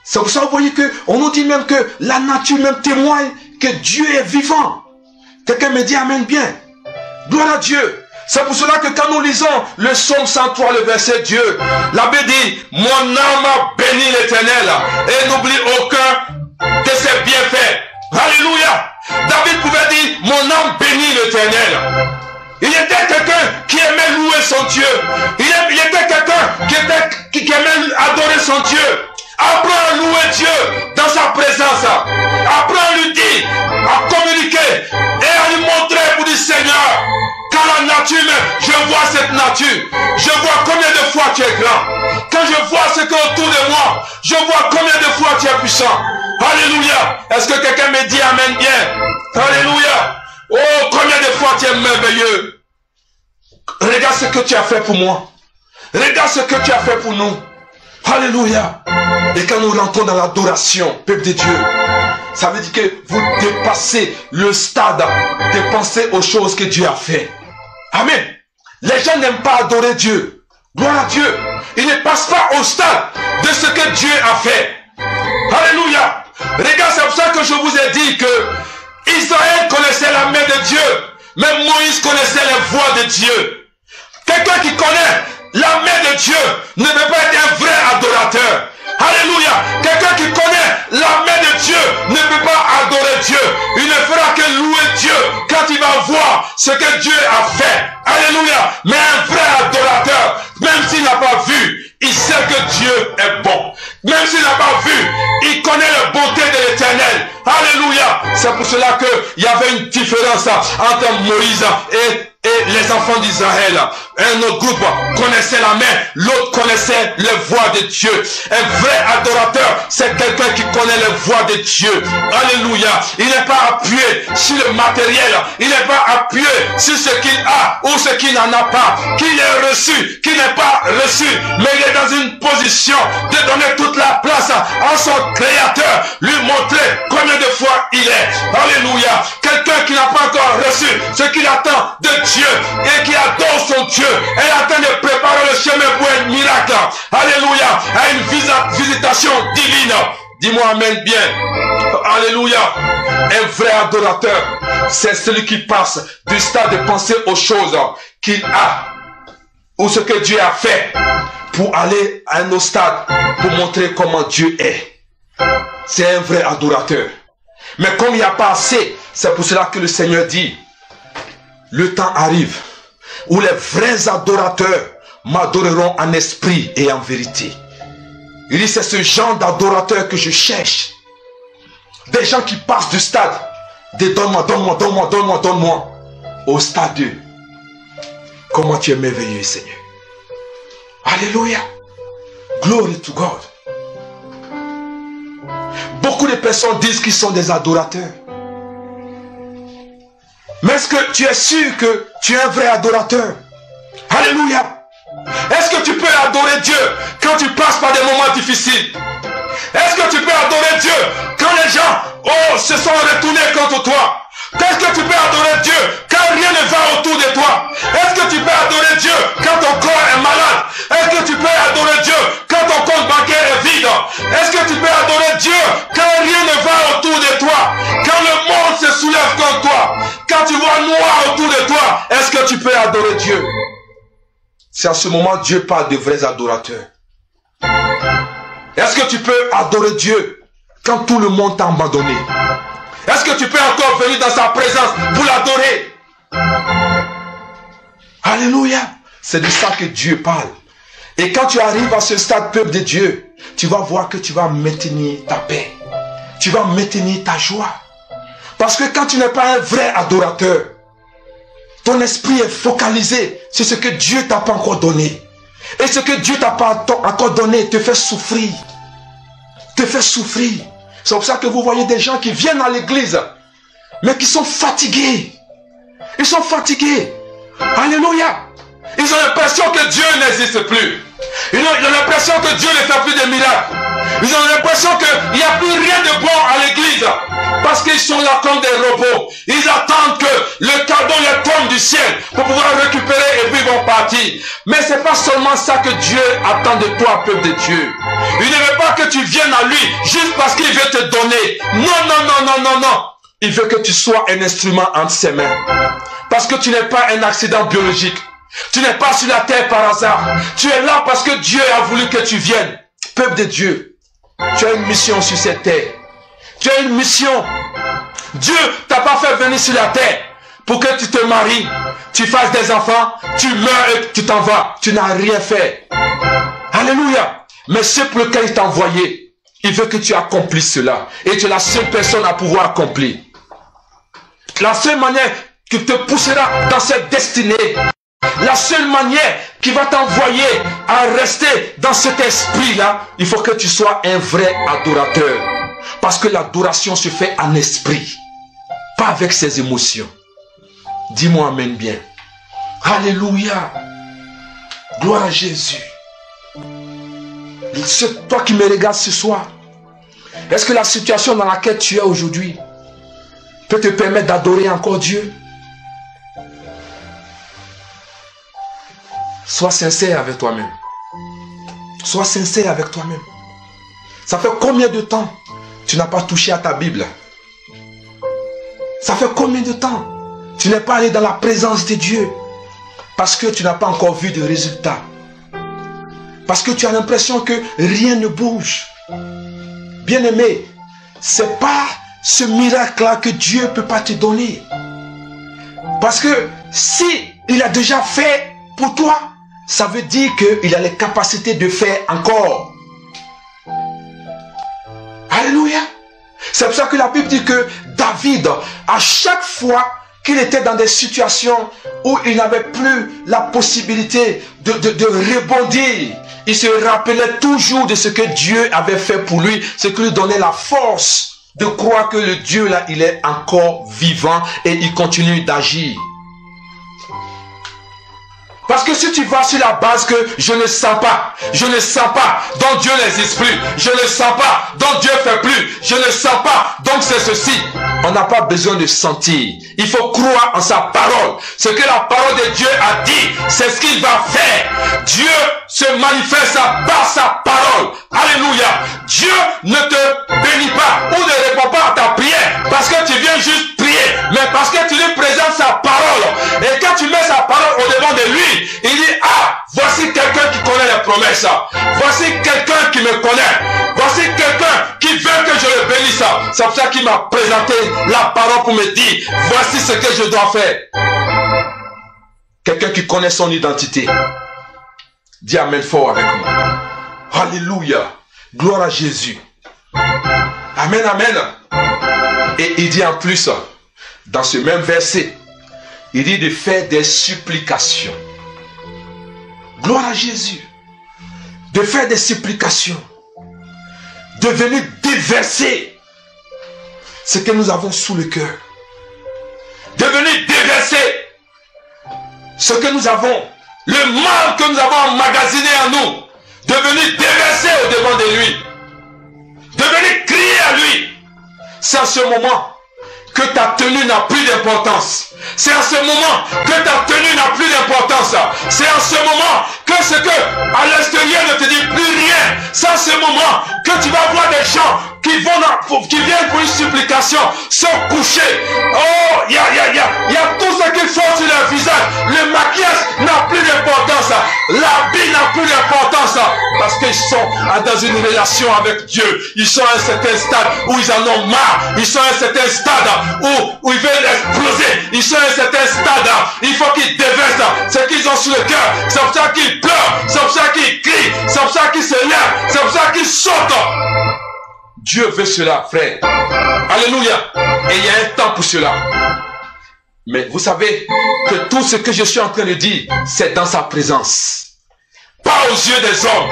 C'est pour ça que vous voyez qu'on nous dit même que la nature même témoigne que Dieu est vivant. Quelqu'un me dit amen bien. Gloire à Dieu. C'est pour cela que quand nous lisons le psaume 103, le verset Dieu, la Bible dit, mon âme a béni l'Éternel et n'oublie aucun de ses bienfaits. Alléluia. David pouvait dire, mon âme bénit l'Éternel. Il était quelqu'un qui aimait louer son Dieu. Il était quelqu'un qui aimait adorer son Dieu. Apprends à louer Dieu dans sa présence. Apprends à lui dire, à communiquer et à lui montrer pour dire Seigneur, quand la nature me vois cette nature, je vois combien de fois tu es grand. Quand je vois ce qu'il y a autour de moi, je vois combien de fois tu es puissant. Alléluia. Est-ce que quelqu'un me dit amen bien? Alléluia. Oh, combien de fois tu es merveilleux. Regarde ce que tu as fait pour moi. Regarde ce que tu as fait pour nous. Alléluia. Et quand nous rentrons dans l'adoration, peuple de Dieu, ça veut dire que vous dépassez le stade de penser aux choses que Dieu a fait. Amen. Les gens n'aiment pas adorer Dieu. Gloire à Dieu. Ils ne passent pas au stade de ce que Dieu a fait. Alléluia. Regarde, c'est pour ça que je vous ai dit que Israël connaissait la main de Dieu. Même Moïse connaissait les voix de Dieu. Quelqu'un qui connaît la main de Dieu ne peut pas être un vrai adorateur. Alléluia. Quelqu'un qui connaît la main de Dieu ne peut pas adorer Dieu. Il ne fera que louer Dieu quand il va voir ce que Dieu a fait. Alléluia. Mais un vrai adorateur, même s'il n'a pas vu, il sait que Dieu est bon. Même s'il n'a pas vu, il connaît la bonté de l'Éternel. Alléluia. C'est pour cela qu'il y avait une différence entre Moïse et les enfants d'Israël. Un autre groupe connaissait la main, l'autre connaissait les voix de Dieu. Un vrai adorateur, c'est quelqu'un qui connaît les voix de Dieu. Alléluia. Il n'est pas appuyé sur le matériel, il n'est pas appuyé sur ce qu'il a ou ce qu'il n'en a pas, qu'il ait reçu, qu'il n'ait pas reçu, mais il est dans une position de donner toute la place à son Créateur, lui montrer combien de fois il est. Alléluia. Quelqu'un qui n'a pas encore reçu ce qu'il attend de Dieu et qui adore son Dieu et attend de préparer le chemin pour un miracle. Alléluia. À une visitation divine. Dis-moi amen bien. Alléluia. Un vrai adorateur, c'est celui qui passe du stade de penser aux choses qu'il a ou ce que Dieu a fait pour aller à un autre stade pour montrer comment Dieu est. C'est un vrai adorateur. Mais comme il n'y a pas assez, c'est pour cela que le Seigneur dit, le temps arrive où les vrais adorateurs m'adoreront en esprit et en vérité. Il dit, c'est ce genre d'adorateur que je cherche. Des gens qui passent du stade de donne-moi, donne-moi, donne-moi, donne-moi, donne-moi, au stade de comment tu es merveilleux, Seigneur. Alléluia. Glory to God. Beaucoup de personnes disent qu'ils sont des adorateurs. Mais est-ce que tu es sûr que tu es un vrai adorateur? Alléluia. Est-ce que tu peux adorer Dieu quand tu passes par des moments difficiles? Est-ce que tu peux adorer Dieu quand les gens se sont retournés contre toi? Est-ce que tu peux adorer Dieu quand rien ne va autour de toi? Est-ce que tu peux adorer Dieu quand ton corps est malade? Est-ce que tu peux adorer Dieu quand ton compte bancaire est vide? Est-ce que tu peux adorer Dieu quand rien ne va autour de toi? Quand le monde se soulève contre toi? Quand tu vois noir autour de toi? Est-ce que tu peux adorer Dieu? C'est à ce moment que Dieu parle de vrais adorateurs. Est-ce que tu peux adorer Dieu quand tout le monde t'a abandonné? Est-ce que tu peux encore venir dans sa présence pour l'adorer? Alléluia. C'est de ça que Dieu parle. Et quand tu arrives à ce stade, peuple de Dieu, tu vas voir que tu vas maintenir ta paix. Tu vas maintenir ta joie. Parce que quand tu n'es pas un vrai adorateur, ton esprit est focalisé sur ce que Dieu t'a pas encore donné. Et ce que Dieu t'a pas encore donné te fait souffrir. Te fait souffrir. C'est pour ça que vous voyez des gens qui viennent à l'église, mais qui sont fatigués. Ils sont fatigués. Alléluia. Ils ont l'impression que Dieu n'existe plus. Ils ont l'impression que Dieu ne fait plus de miracles. Ils ont l'impression qu'il n'y a plus rien de bon à l'église. Parce qu'ils sont là comme des robots. Ils attendent que le cadeau leur tombe du ciel pour pouvoir récupérer et puis ils vont partir. Mais ce n'est pas seulement ça que Dieu attend de toi, peuple de Dieu. Il ne veut pas que tu viennes à lui juste parce qu'il veut te donner. Non, non, non, non, non, non. Il veut que tu sois un instrument entre ses mains. Parce que tu n'es pas un accident biologique. Tu n'es pas sur la terre par hasard. Tu es là parce que Dieu a voulu que tu viennes. Peuple de Dieu, tu as une mission sur cette terre. Tu as une mission. Dieu t'a pas fait venir sur la terre pour que tu te maries, tu fasses des enfants, tu meurs et tu t'en vas. Tu n'as rien fait. Alléluia. Mais c'est pour lequel il t'a envoyé. Il veut que tu accomplisses cela. Et tu es la seule personne à pouvoir accomplir. La seule manière qui te poussera dans cette destinée La seule manière qui va t'envoyer à rester dans cet esprit-là, il faut que tu sois un vrai adorateur. Parce que l'adoration se fait en esprit, pas avec ses émotions. Dis-moi amen bien. Alléluia. Gloire à Jésus. Toi qui me regardes ce soir, est-ce que la situation dans laquelle tu es aujourd'hui peut te permettre d'adorer encore Dieu? Sois sincère avec toi-même. Sois sincère avec toi-même. Ça fait combien de temps tu n'as pas touché à ta Bible? Ça fait combien de temps tu n'es pas allé dans la présence de Dieu? Parce que tu n'as pas encore vu de résultats. Parce que tu as l'impression que rien ne bouge. Bien-aimé, c'est pas ce miracle-là que Dieu ne peut pas te donner. Parce que si il a déjà fait pour toi, ça veut dire qu'il a les capacités de faire encore. Alléluia. C'est pour ça que la Bible dit que David, à chaque fois qu'il était dans des situations où il n'avait plus la possibilité de rebondir, il se rappelait toujours de ce que Dieu avait fait pour lui, ce qui lui donnait la force de croire que le Dieu là, il est encore vivant et il continue d'agir. Parce que si tu vas sur la base que je ne sens pas, donc Dieu n'existe plus, je ne sens pas, donc Dieu ne fait plus, je ne sens pas, donc c'est ceci. On n'a pas besoin de sentir. Il faut croire en sa parole. Ce que la parole de Dieu a dit, c'est ce qu'il va faire. Dieu se manifeste par sa parole. Alléluia. Dieu ne te bénit pas ou ne répond pas à ta prière parce que tu viens juste prier, mais parce que tu lui présentes sa parole. Et quand tu mets sa parole au devant de lui, il dit, ah, voici quelqu'un qui connaît les promesses. Voici quelqu'un qui me connaît. Voici quelqu'un qui veut que je le bénisse. C'est pour ça qu'il m'a présenté la parole pour me dire, voici ce que je dois faire. Quelqu'un qui connaît son identité. Dis amen fort avec moi. Alléluia. Gloire à Jésus. Amen, amen. Et il dit en plus, dans ce même verset, il dit de faire des supplications. Gloire à Jésus. De faire des supplications. De venir déverser ce que nous avons sous le cœur. De venir déverser ce que nous avons, le mal que nous avons emmagasiné en nous, de venir déverser au devant de lui, de venir crier à lui. C'est à ce moment que ta tenue n'a plus d'importance. C'est à ce moment que ta tenue n'a plus d'importance. C'est à ce moment que ce que à l'extérieur ne te dit plus rien. C'est à ce moment que tu vas voir des gens qui viennent pour une supplication, se coucher. Oh, il y a tout ce qu'il faut sur leur visage. Le maquillage n'a plus d'importance. L'habit n'a plus d'importance. Parce qu'ils sont dans une relation avec Dieu. Ils sont à un certain stade où ils en ont marre. Ils sont à un certain stade où ils veulent exploser. Ils sont à un certain stade. Il faut qu'ils déversent ce qu'ils ont sur le cœur. C'est pour ça qu'ils pleurent. C'est pour ça qu'ils crient. C'est pour ça qu'ils se lèvent. C'est pour ça qu'ils sautent. Dieu veut cela, frère. Alléluia. Et il y a un temps pour cela. Mais vous savez que tout ce que je suis en train de dire, c'est dans sa présence. Pas aux yeux des hommes.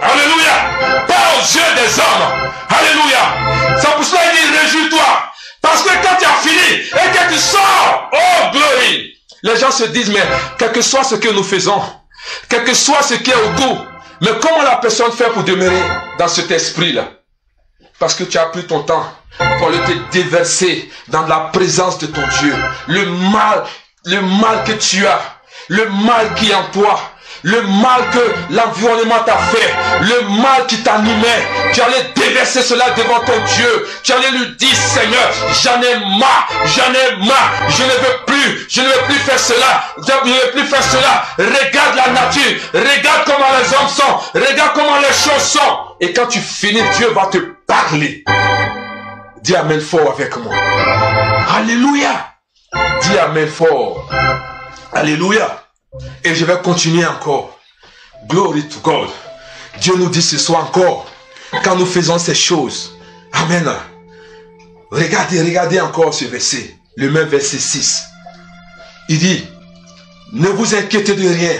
Alléluia. Pas aux yeux des hommes. Alléluia. C'est pour cela qu'il dit, réjouis-toi. Parce que quand tu as fini et que tu sors, oh glory. Les gens se disent, mais quel que soit ce que nous faisons, quel que soit ce qui est autour, mais comment la personne fait pour demeurer dans cet esprit-là? Parce que tu as pris ton temps pour le te déverser dans la présence de ton Dieu. Le mal que tu as, le mal qui est en toi, le mal que l'environnement t'a fait, le mal qui t'animait, tu allais déverser cela devant ton Dieu. Tu allais lui dire, Seigneur, j'en ai marre, je ne veux plus faire cela, je ne veux plus faire cela. Regarde la nature, regarde comment les hommes sont, regarde comment les choses sont. Et quand tu finis, Dieu va te parler. Dis amen fort avec moi. Alléluia. Dis amen fort. Alléluia. Et je vais continuer encore. Glory to God. Dieu nous dit ce soir encore, quand nous faisons ces choses. Amen. Regardez encore ce verset. Le même verset 6. Il dit, Ne vous inquiétez de rien,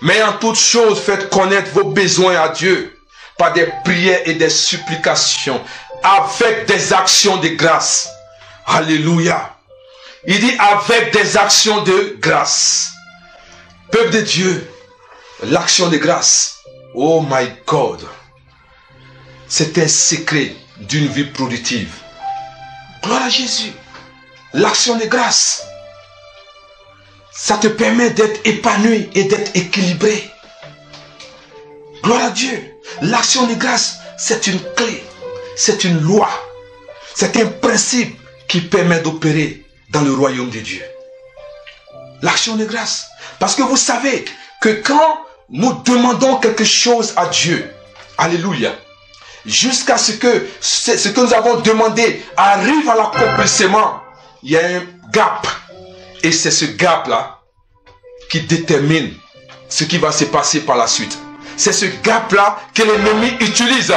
mais en toute chose, faites connaître vos besoins à Dieu par des prières et des supplications, avec des actions de grâce. Alléluia. Il dit avec des actions de grâce. Peuple de Dieu, l'action de grâce, oh my God, c'est un secret d'une vie productive. Gloire à Jésus. L'action de grâce, ça te permet d'être épanoui et d'être équilibré. Gloire à Dieu. L'action de grâce, c'est une clé, c'est une loi, c'est un principe qui permet d'opérer dans le royaume de Dieu. L'action de grâce. Parce que vous savez que quand nous demandons quelque chose à Dieu, alléluia, jusqu'à ce que nous avons demandé arrive à l'accomplissement, il y a un gap. Et c'est ce gap-là qui détermine ce qui va se passer par la suite. C'est ce gap-là que l'ennemi utilise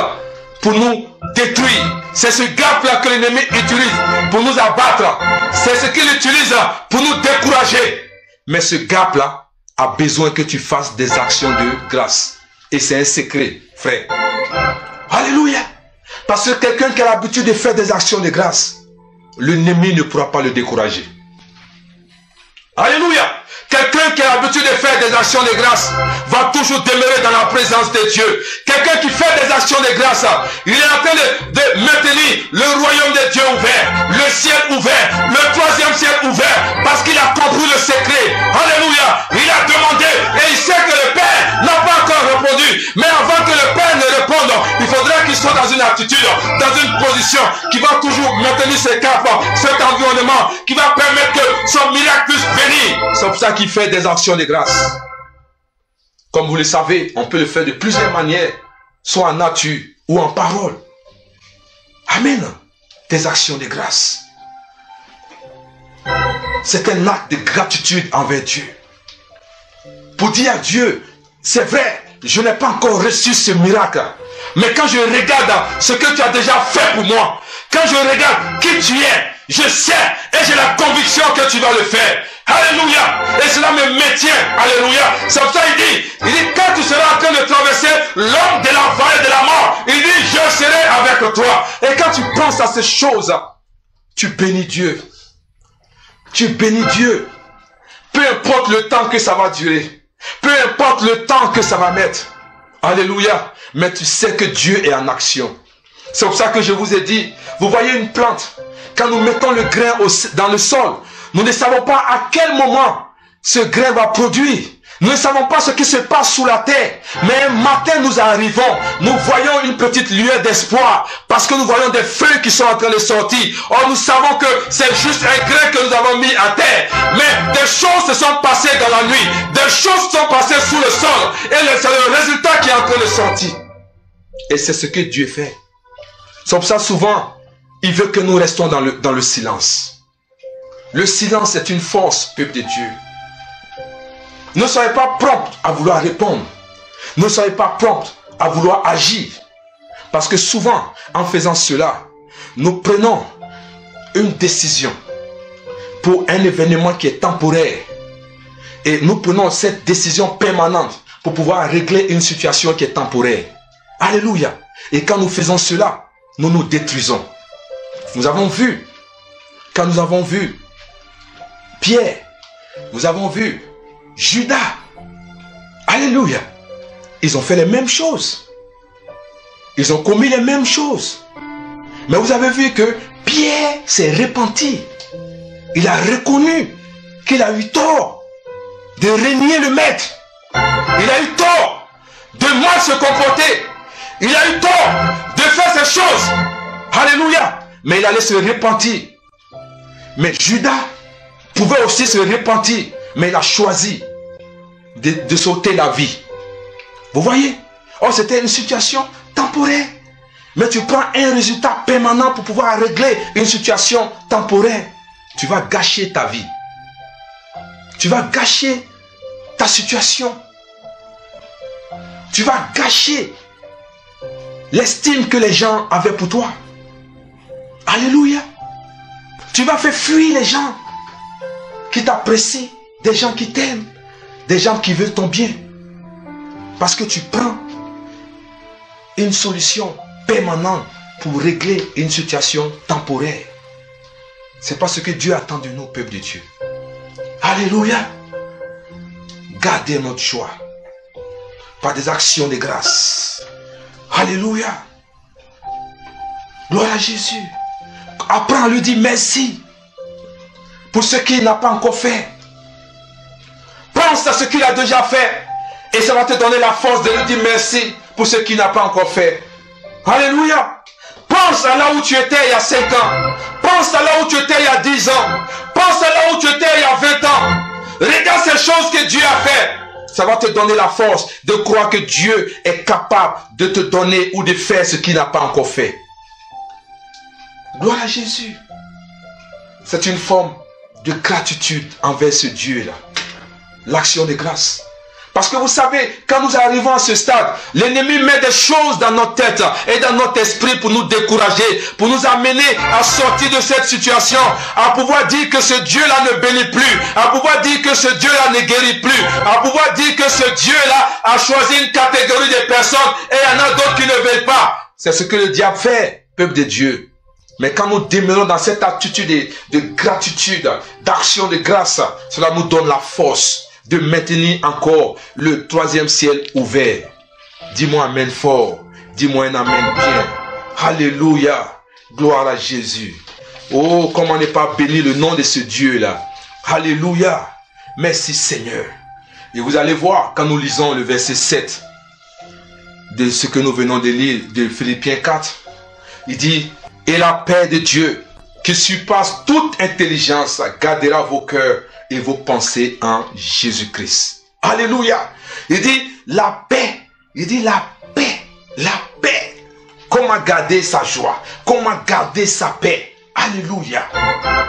pour nous détruire. C'est ce gap-là que l'ennemi utilise pour nous abattre. C'est ce qu'il utilise pour nous décourager. Mais ce gap-là a besoin que tu fasses des actions de grâce. Et c'est un secret, frère. Alléluia. Parce que quelqu'un qui a l'habitude de faire des actions de grâce, l'ennemi ne pourra pas le décourager. Alléluia. Quelqu'un qui a l'habitude de faire des actions de grâce va toujours demeurer dans la présence de Dieu. Quelqu'un qui fait des actions de grâce, il est en train de maintenir le royaume de Dieu ouvert, le ciel ouvert, le troisième ciel ouvert, parce qu'il a compris le secret. Alléluia. Il a demandé et il sait que le Père n'a pas encore répondu. Mais avant que le Père ne réponde, il faudra qu'il soit dans une attitude, dans une position qui va toujours maintenir ce cap, cet environnement, qui va permettre que son miracle puisse venir. C'est pour ça qu'il fait des actions de grâce. Comme vous le savez, on peut le faire de plusieurs manières, soit en nature ou en parole. Amen. Des actions de grâce. C'est un acte de gratitude envers Dieu. Pour dire à Dieu, c'est vrai, je n'ai pas encore reçu ce miracle. Mais quand je regarde ce que tu as déjà fait pour moi, quand je regarde qui tu es, je sais et j'ai la conviction que tu vas le faire. Alléluia. Et cela me maintient. Alléluia. C'est pour ça qu'il dit quand tu seras en train de traverser l'homme de la vallée de la mort, il dit je serai avec toi. Et quand tu penses à ces choses, tu bénis Dieu. Tu bénis Dieu. Peu importe le temps que ça va durer. Peu importe le temps que ça va mettre. Alléluia. Mais tu sais que Dieu est en action. C'est pour ça que je vous ai dit, vous voyez une plante, quand nous mettons le grain dans le sol, nous ne savons pas à quel moment ce grain va produire. Nous ne savons pas ce qui se passe sous la terre. Mais un matin, nous arrivons. Nous voyons une petite lueur d'espoir. Parce que nous voyons des feuilles qui sont en train de sortir. Or, nous savons que c'est juste un grain que nous avons mis à terre. Mais des choses se sont passées dans la nuit. Des choses se sont passées sous le sol. Et c'est le résultat qui est en train de sortir. Et c'est ce que Dieu fait. C'est pour ça, souvent, il veut que nous restons dans le silence. Le silence est une force, peuple de Dieu. Ne soyez pas prompt à vouloir répondre. Ne soyez pas prompt à vouloir agir. Parce que souvent, en faisant cela, nous prenons une décision pour un événement qui est temporaire. Et nous prenons cette décision permanente pour pouvoir régler une situation qui est temporaire. Alléluia. Et quand nous faisons cela, nous nous détruisons. Nous avons vu, quand nous avons vu Pierre, nous avons vu Judas. Alléluia. Ils ont fait les mêmes choses. Ils ont commis les mêmes choses. Mais vous avez vu que Pierre s'est repenti. Il a reconnu qu'il a eu tort de renier le maître. Il a eu tort de mal se comporter. Il a eu tort de faire ces choses. Alléluia. Mais il allait se repentir. Mais Judas pouvait aussi se repentir. Mais il a choisi de sauter la vie. Vous voyez? Oh, c'était une situation temporaire. Mais tu prends un résultat permanent pour pouvoir régler une situation temporaire. Tu vas gâcher ta vie. Tu vas gâcher ta situation. Tu vas gâcher l'estime que les gens avaient pour toi. Alléluia. Tu vas faire fuir les gens qui t'apprécient, des gens qui t'aiment, des gens qui veulent ton bien. Parce que tu prends une solution permanente pour régler une situation temporaire. C'est pas ce que Dieu attend de nous, peuple de Dieu. Alléluia. Gardez notre joie par des actions de grâce. Alléluia. Gloire à Jésus. Apprends à lui dire merci pour ce qu'il n'a pas encore fait. Pense à ce qu'il a déjà fait et ça va te donner la force de lui dire merci pour ce qu'il n'a pas encore fait. Alléluia. Pense à là où tu étais il y a 5 ans. Pense à là où tu étais il y a 10 ans. Pense à là où tu étais il y a 20 ans. Regarde ces choses que Dieu a fait. Ça va te donner la force de croire que Dieu est capable de te donner ou de faire ce qu'il n'a pas encore fait. Gloire à Jésus. C'est une forme de gratitude envers ce Dieu-là. L'action de grâce. Parce que vous savez, quand nous arrivons à ce stade, l'ennemi met des choses dans notre tête et dans notre esprit pour nous décourager, pour nous amener à sortir de cette situation, à pouvoir dire que ce Dieu-là ne bénit plus, à pouvoir dire que ce Dieu-là ne guérit plus, à pouvoir dire que ce Dieu-là a choisi une catégorie de personnes et il y en a d'autres qui ne veulent pas. C'est ce que le diable fait, peuple de Dieu. Mais quand nous demeurons dans cette attitude de gratitude, d'action de grâce, cela nous donne la force de maintenir encore le 3e ciel ouvert. Dis-moi amen fort. Dis-moi un amen bien. Alléluia. Gloire à Jésus. Oh, comment ne pas bénir le nom de ce Dieu-là. Alléluia. Merci Seigneur. Et vous allez voir quand nous lisons le verset 7 de ce que nous venons de lire de Philippiens 4. Il dit, et la paix de Dieu qui surpasse toute intelligence gardera vos cœurs et vos pensées en Jésus-Christ. Alléluia. Il dit la paix. Il dit la paix. La paix. Comment garder sa joie? Comment garder sa paix? Alléluia.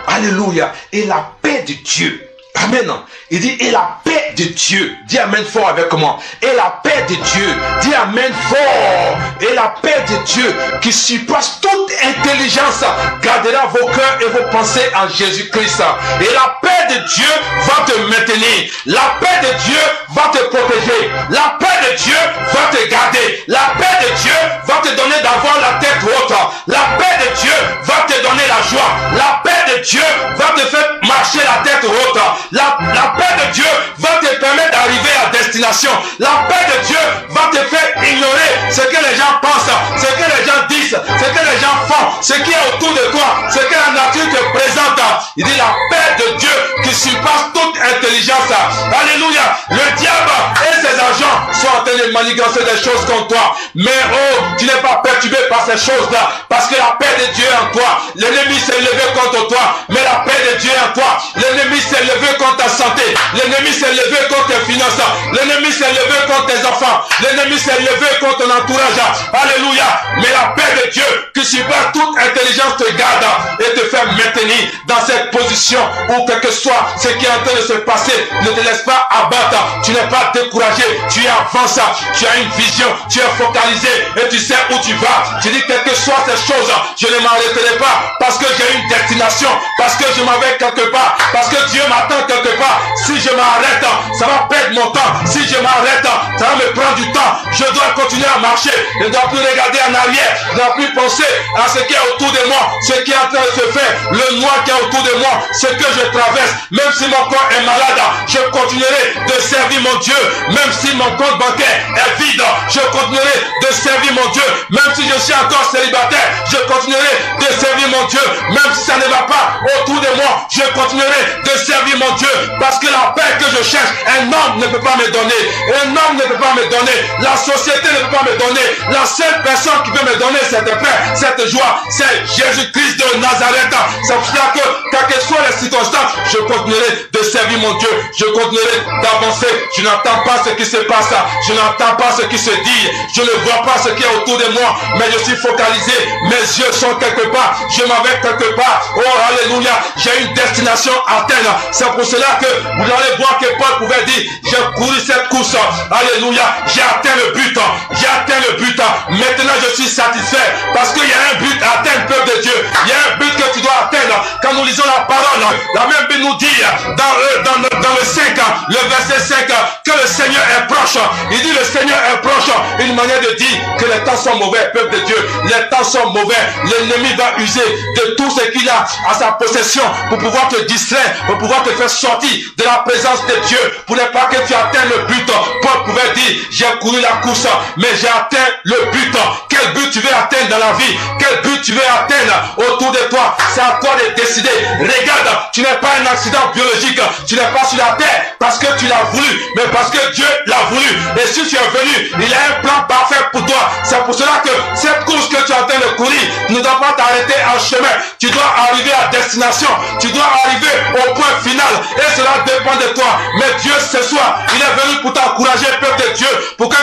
Alléluia. Et la paix de Dieu. Amen. Il dit et la paix de Dieu. Dis amen fort avec moi. Et la paix de Dieu. Dis amen fort. Et la paix de Dieu qui surpasse toute intelligence gardera vos cœurs et vos pensées en Jésus-Christ. Et la paix de Dieu va te maintenir. La paix de Dieu va te protéger. La paix de Dieu va te garder. La paix de Dieu va te donner d'avoir la tête haute. La paix de Dieu va te donner la joie. La paix de Dieu va te faire marcher la tête haute. La paix de Dieu va te permettre d'arriver à destination. La paix de Dieu va te faire ignorer ce que les gens pensent, ce que les gens disent, ce que les gens font, ce qui est autour de toi, ce que la nature te présente. Il dit la paix de Dieu qui surpasse toute intelligence. Alléluia. Le diable et ses agents sont en train de manigancer des choses contre toi. Mais oh, tu n'es pas perturbé par ces choses-là. Parce que la paix de Dieu est en toi. L'ennemi s'est levé contre toi. Mais la paix de Dieu est en toi. L'ennemi s'est levé contre ta santé. L'ennemi s'est levé contre tes finances. L'ennemi s'est levé contre tes enfants. L'ennemi s'est levé contre ton entourage. Alléluia. Mais la paix de Dieu qui surpasse toute intelligence te garde et te fait maintenir dans cette position où quel que soit ce qui est en train de se passer, ne te laisse pas abattre. Tu n'es pas découragé. Tu es avancé. Tu as une vision. Tu es focalisé et tu sais où tu vas. Tu dis quelles que soient ces choses, je ne m'arrêterai pas parce que j'ai une destination, parce que je m'en vais quelque part, parce que Dieu m'attend quelque part. Si je m'arrête, ça va perdre mon temps. Si je m'arrête, ça va me prendre du temps. Je dois continuer à marcher. Je ne dois plus regarder en arrière. Je ne dois plus penser à ce qui est autour de moi, ce qui est en train de se faire, le noir qui est autour de moi, ce que je traverse. Même si mon corps est malade, je continuerai de servir mon Dieu. Même si mon compte bancaire est vide, je continuerai de servir mon Dieu. Même si je suis encore célibataire, je continuerai de servir mon Dieu. Même si ça ne va pas autour de moi, je continuerai de servir mon Dieu. Parce que la paix que je cherche, un homme ne peut pas me donner. Un homme ne peut pas me donner. La société ne peut pas me donner. La seule personne qui peut me donner cette paix, cette joie, c'est Jésus-Christ de Nazareth. C'est pour cela que, quelles que soient les circonstances, je continuerai de servir mon Dieu. Je continuerai d'avancer. Je n'entends pas ce qui se passe. Je n'entends pas ce qui se dit. Je ne vois pas ce qui est autour de moi. Mais je suis focalisé. Mes yeux sont quelque part. Je m'en vais quelque part. Oh, alléluia. J'ai une destination à atteindre. C'est pour cela que vous allez voir que Paul pouvait dire, j'ai couru cette course. Alléluia. J'ai atteint le but. J'ai atteint le but. Maintenant, je suis satisfait. Parce qu'il y a un but à atteindre, peuple de Dieu. Il y a un but que tu dois atteindre. quand nous lisons la parole, la même Bible nous dit dans le 5, le verset 5, que le Seigneur est proche. Il dit le Seigneur est proche. Une manière de dire que les temps sont mauvais, peuple de Dieu. Les temps sont mauvais. L'ennemi va user de tout ce qu'il a à sa possession pour pouvoir te distraire, pour pouvoir te faire sortir de la présence de Dieu, pour ne pas que tu atteignes le but. Paul pouvait dire, j'ai couru la course, mais j'ai atteint le but. Quel but tu veux atteindre dans la vie? Quel but tu veux atteindre autour de toi? C'est à toi de décider. Regarde, tu n'es pas un accident biologique, tu n'es pas sur la terre parce que tu l'as voulu, mais parce que Dieu l'a voulu. Et si tu es venu, il a un plan parfait pour toi. C'est pour cela que cette course que tu es en train de courir ne doit pas t'arrêter en chemin. Tu dois arriver à destination, tu dois arriver au point final, et cela dépend de toi. Mais Dieu ce soir, il est venu pour t'encourager, peuple de Dieu, pour que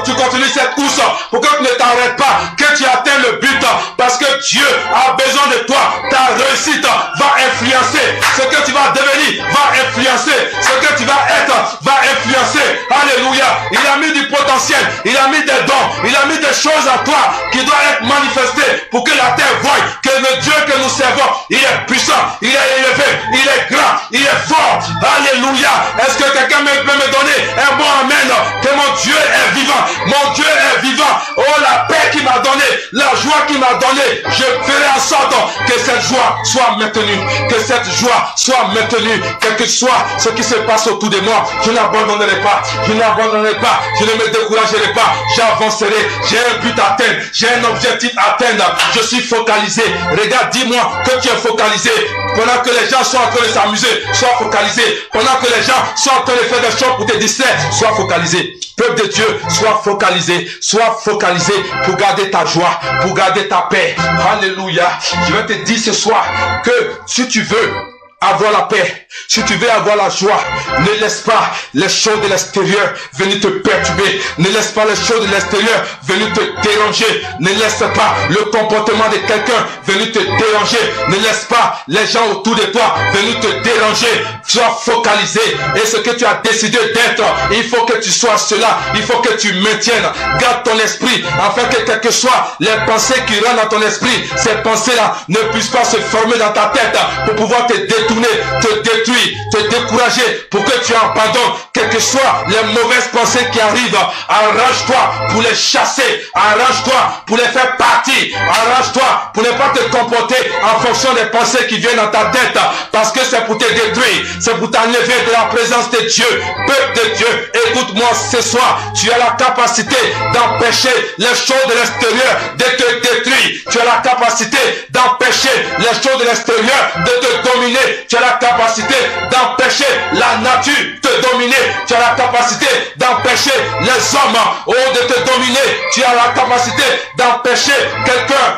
tu continues cette course, pour que tu ne t'arrêtes pas, que tu atteignes le but, parce que Dieu a besoin de toi. Ta réussite va influencer ce que tu vas devenir, va influencer ce que tu vas être, va influencer. Alléluia. Il a mis du potentiel, il a mis des dons, il a mis des choses à toi qui doivent être manifestées pour que la terre voie que le Dieu que nous servons, il est puissant, il est élevé, il est grand, il est fort. Alléluia. Est-ce que quelqu'un peut me donner un bon amen? Que mon Dieu est vivant, mon Dieu est vivant. Oh, la paix qu'il m'a donnée, la joie qu'il m'a donnée, je ferai en sorte que cette joie soit maintenue, que cette joie soit maintenue, quel que soit ce qui se passe autour de moi. Je n'abandonnerai pas, je n'abandonnerai pas, je ne me découragerai pas, j'avancerai. J'ai un but à atteindre, j'ai un objectif à atteindre, je suis focalisé. Regarde, dis-moi que tu es focalisé. Pendant que les gens sont en train de s'amuser, sois focalisé. Pendant que les gens sont en train de faire des choses pour te distraire, sois focalisé. Peuple de Dieu, sois focalisé pour garder ta joie, pour garder ta paix. Alléluia. Je vais te dire ce soir que si tu veux avoir la paix, si tu veux avoir la joie, ne laisse pas les choses de l'extérieur venir te perturber, ne laisse pas les choses de l'extérieur venir te déranger, ne laisse pas le comportement de quelqu'un venir te déranger, ne laisse pas les gens autour de toi venir te déranger. Sois focalisé, et ce que tu as décidé d'être, il faut que tu sois cela, il faut que tu maintiennes. Garde ton esprit afin que quelles que soient les pensées qui rentrent dans ton esprit, ces pensées-là ne puissent pas se former dans ta tête pour pouvoir te détourner, te détruire, te décourager, pour que tu abandonnes. Quelles que soient les mauvaises pensées qui arrivent, arrange-toi pour les chasser, arrange-toi pour les faire partir, arrange-toi pour ne pas te comporter en fonction des pensées qui viennent dans ta tête, parce que c'est pour te détruire, c'est pour t'enlever de la présence de Dieu. Peuple de Dieu, écoute-moi ce soir, tu as la capacité d'empêcher les choses de l'extérieur de te détruire, tu as la capacité d'empêcher les choses de l'extérieur de te dominer, tu as la capacité d'empêcher la nature de te dominer, tu as la capacité d'empêcher les hommes de te dominer, tu as la capacité d'empêcher quelqu'un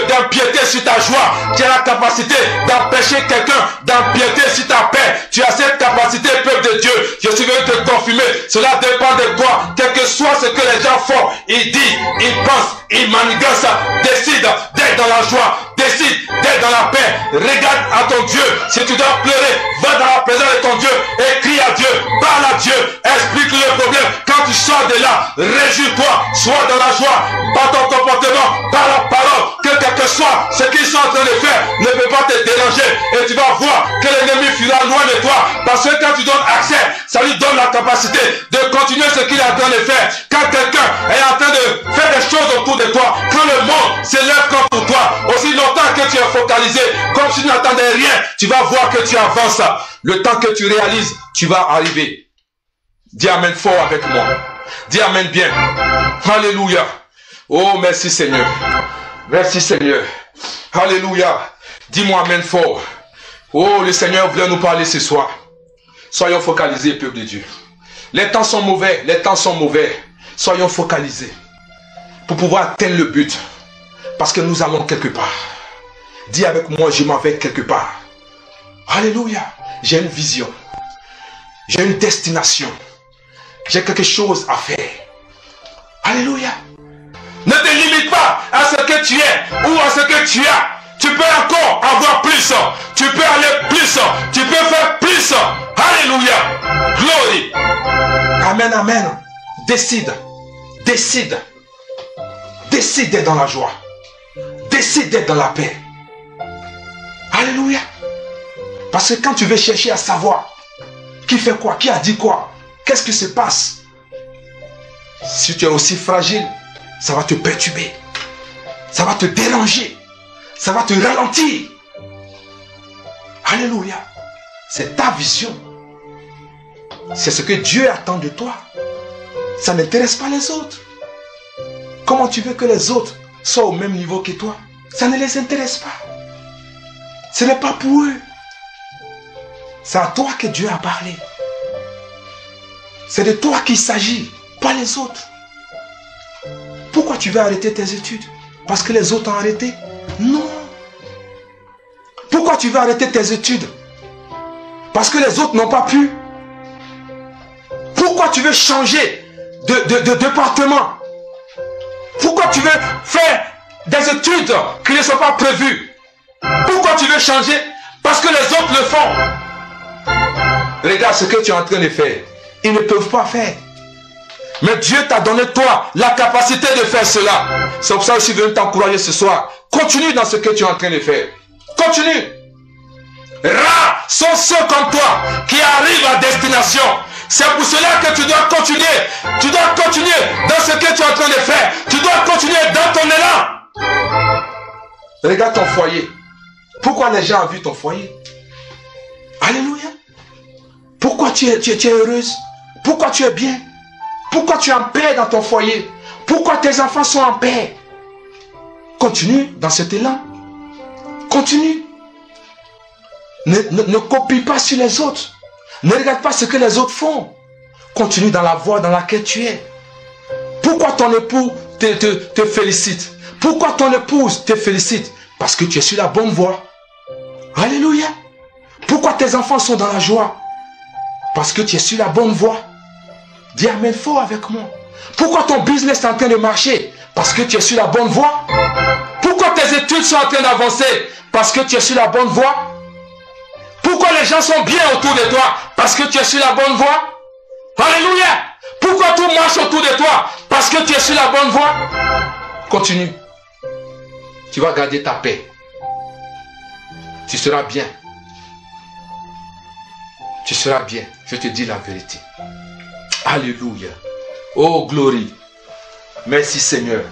d'empiéter sur ta joie, tu as la capacité d'empêcher quelqu'un d'empiéter sur ta paix, tu as cette capacité, peuple de Dieu. Je suis venu te confirmer, cela dépend de toi. Quel que soit ce que les gens font, ils disent, ils pensent, ils manigancent, décide d'être dans la joie, décide d'être dans la paix. Regarde à ton Dieu. Si tu dois pleurer, va dans la présence de ton Dieu et crie à Dieu, parle à Dieu, explique-lui le problème. Quand tu sors de là, réjouis-toi, sois dans la joie, par ton comportement, par la parole, que quel que soit ce qu'ils sont en train de faire ne peut pas te déranger, et tu vas voir que l'ennemi fuira loin de toi, parce que quand tu donnes accès, ça lui donne la capacité de continuer ce qu'il est en train de faire. Quand quelqu'un est en train de faire des choses autour de toi, quand le monde s'élève contre toi, aussi longtemps que tu es focalisé, comme si tu n'attendais rien, tu vas voir que tu avances. Le temps que tu réalises, tu vas arriver. Dis amen fort avec moi. Dis amen bien. Alléluia. Oh, merci Seigneur. Merci Seigneur. Alléluia. Dis-moi amen fort. Oh, le Seigneur voulait nous parler ce soir. Soyons focalisés, peuple de Dieu. Les temps sont mauvais, les temps sont mauvais. Soyons focalisés pour pouvoir atteindre le but. Parce que nous allons quelque part. Dis avec moi, je m'en vais quelque part. Alléluia. J'ai une vision. J'ai une destination. J'ai quelque chose à faire. Alléluia. Ne te limite pas à ce que tu es ou à ce que tu as. Tu peux encore avoir plus. Tu peux aller plus. Tu peux faire plus. Alléluia. Glory. Amen, amen. Décide. Décide. Décide d'être dans la joie. Décide d'être dans la paix. Alléluia. Parce que quand tu veux chercher à savoir qui fait quoi, qui a dit quoi, qu'est-ce qui se passe, si tu es aussi fragile, ça va te perturber, ça va te déranger, ça va te ralentir. Alléluia. C'est ta vision. C'est ce que Dieu attend de toi. Ça n'intéresse pas les autres. Comment tu veux que les autres soient au même niveau que toi? Ça ne les intéresse pas. Ce n'est pas pour eux. C'est à toi que Dieu a parlé. C'est de toi qu'il s'agit, pas les autres. Pourquoi tu veux arrêter tes études? Parce que les autres ont arrêté? Non. Pourquoi tu veux arrêter tes études? Parce que les autres n'ont pas pu? Pourquoi tu veux changer de département? Pourquoi tu veux faire des études qui ne sont pas prévues? Pourquoi tu veux changer? Parce que les autres le font. Regarde ce que tu es en train de faire. Ils ne peuvent pas faire. Mais Dieu t'a donné toi la capacité de faire cela. C'est pour ça que je suis venu t'encourager ce soir. Continue dans ce que tu es en train de faire. Continue. Rares sont ceux comme toi qui arrivent à destination. C'est pour cela que tu dois continuer. Tu dois continuer dans ce que tu es en train de faire. Tu dois continuer dans ton élan. Regarde ton foyer. Pourquoi les gens ont vu ton foyer? Alléluia. Pourquoi tu es heureuse? Pourquoi tu es bien? Pourquoi tu es en paix dans ton foyer? Pourquoi tes enfants sont en paix? Continue dans cet élan. Continue. Ne copie pas sur les autres. Ne regarde pas ce que les autres font. Continue dans la voie dans laquelle tu es. Pourquoi ton époux te félicite? Pourquoi ton épouse te félicite? Parce que tu es sur la bonne voie. Alléluia. Pourquoi tes enfants sont dans la joie? Parce que tu es sur la bonne voie. Dis amen fort avec moi. Pourquoi ton business est en train de marcher? Parce que tu es sur la bonne voie. Pourquoi tes études sont en train d'avancer? Parce que tu es sur la bonne voie. Pourquoi les gens sont bien autour de toi? Parce que tu es sur la bonne voie. Alléluia. Pourquoi tout marche autour de toi? Parce que tu es sur la bonne voie. Continue. Tu vas garder ta paix. Tu seras bien. Tu seras bien. Je te dis la vérité. Alléluia. Oh, glory. Merci Seigneur.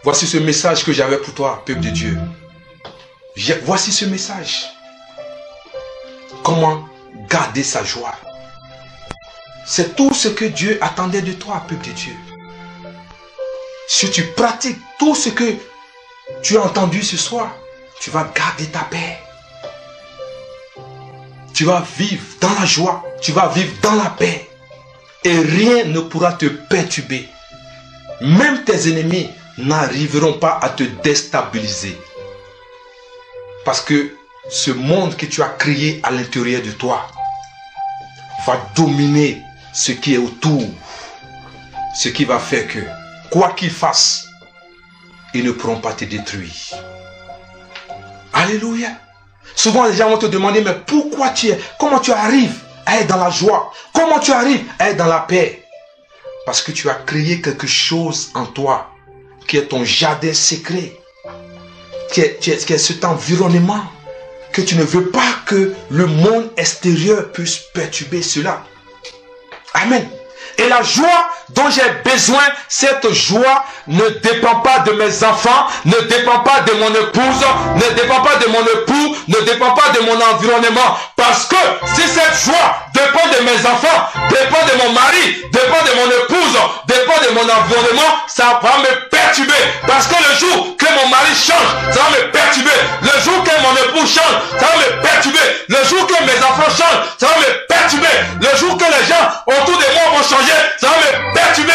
Voici ce message que j'avais pour toi, peuple de Dieu. Voici ce message. Comment garder sa joie. C'est tout ce que Dieu attendait de toi, peuple de Dieu. Si tu pratiques tout ce que tu as entendu ce soir, tu vas garder ta paix. Tu vas vivre dans la joie. Tu vas vivre dans la paix. Et rien ne pourra te perturber. Même tes ennemis n'arriveront pas à te déstabiliser. Parce que ce monde que tu as créé à l'intérieur de toi va dominer ce qui est autour. Ce qui va faire que, quoi qu'ils fassent, ils ne pourront pas te détruire. Alléluia. Souvent les gens vont te demander, mais pourquoi comment tu arrives à être dans la joie? Comment tu arrives à être dans la paix? Parce que tu as créé quelque chose en toi qui est ton jardin secret, qui est cet environnement que tu ne veux pas que le monde extérieur puisse perturber cela. Amen. Et la joie dont j'ai besoin, cette joie ne dépend pas de mes enfants, ne dépend pas de mon épouse, ne dépend pas de mon époux, ne dépend pas de mon environnement. Parce que si cette joie dépend de mes enfants, dépend de mon mari, dépend de mon épouse, dépend de mon environnement, ça va me perturber. Parce que le jour que mon mari change, ça va me perturber. Le jour que mon époux change, ça va me perturber. Le jour que mes enfants changent, ça va me perturber. Le jour que les gens autour de moi vont changer, ça va me perturber.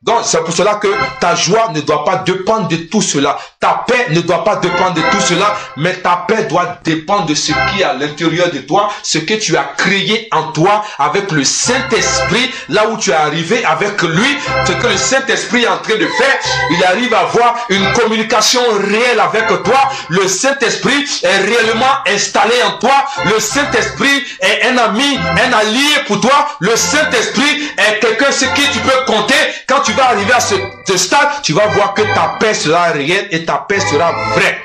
Donc c'est pour cela que ta joie ne doit pas dépendre de tout cela. Ta paix ne doit pas dépendre de tout cela. Mais ta paix doit dépendre de ce qui est à l'intérieur de toi. Ce que tu as créé en toi avec le Saint-Esprit. Là où tu es arrivé avec lui. Ce que le Saint-Esprit est en train de faire. Il arrive à avoir une communication réelle avec toi. Le Saint-Esprit est réellement installé en toi. Le Saint-Esprit est un ami, un allié pour toi. Le Saint-Esprit est quelqu'un sur qui tu peux compter. Quand tu vas arriver à ce stade, tu vas voir que ta paix sera réelle et ta paix sera vraie.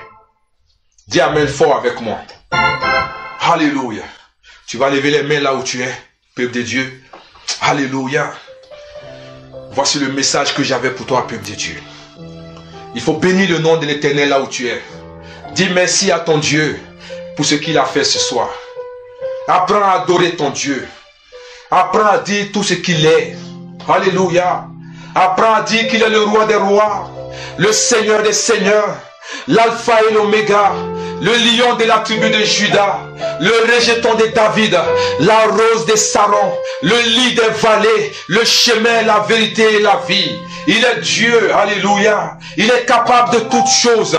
Dis Amen fort avec moi. Alléluia. Tu vas lever les mains là où tu es, peuple de Dieu. Alléluia. Voici le message que j'avais pour toi, peuple de Dieu. Il faut bénir le nom de l'Éternel là où tu es. Dis merci à ton Dieu pour ce qu'il a fait ce soir. Apprends à adorer ton Dieu. Apprends à dire tout ce qu'il est. Alléluia. Apprends à dire qu'il est le roi des rois, le Seigneur des seigneurs, l'alpha et l'oméga, le lion de la tribu de Juda, le rejeton de David, la rose de Saron, le lit des vallées, le chemin, la vérité et la vie. Il est Dieu, alléluia. Il est capable de toutes choses.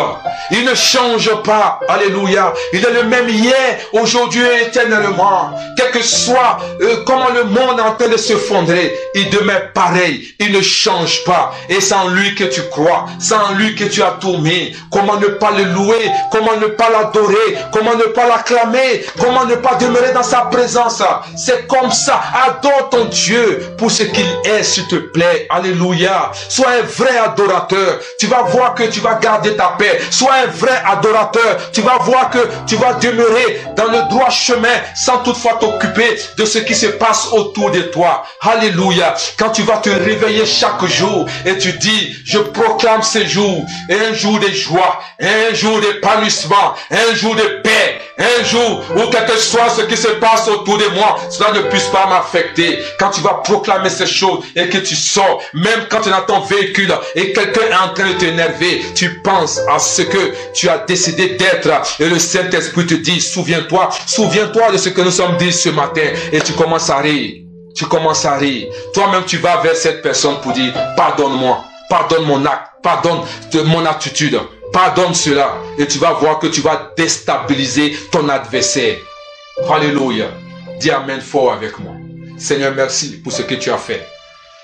Il ne change pas, alléluia. Il est le même hier, aujourd'hui et éternellement. Quel que soit comment le monde est en train de se fondrer, il demeure pareil. Il ne change pas. Et c'est en lui que tu crois. C'est en lui que tu as tout mis. Comment ne pas le louer? Comment ne pas l'adorer? Comment ne pas l'acclamer? Comment ne pas demeurer dans sa présence? C'est comme ça. Adore ton Dieu pour ce qu'il est, s'il te plaît. Alléluia. Sois un vrai adorateur. Tu vas voir que tu vas garder ta paix. Sois un vrai adorateur. Tu vas voir que tu vas demeurer dans le droit chemin sans toutefois t'occuper de ce qui se passe autour de toi. Alléluia. Quand tu vas te réveiller chaque jour et tu dis, je proclame ce jour, un jour de joie, un jour d'épanouissement, un jour de paix, un jour où quel que soit ce qui se passe autour de moi, cela ne puisse pas m'affecter. Quand tu vas proclamer ces choses et que tu sors, même quand tu es dans ton véhicule et quelqu'un est en train de t'énerver, tu penses à ce que tu as décidé d'être et le Saint-Esprit te dit, souviens-toi de ce que nous sommes dit ce matin, et tu commences à rire. Tu commences à rire. Toi-même, tu vas vers cette personne pour dire, pardonne-moi, pardonne mon acte, pardonne mon attitude, pardonne cela. Et tu vas voir que tu vas déstabiliser ton adversaire. Alléluia. Dis Amen fort avec moi. Seigneur, merci pour ce que tu as fait.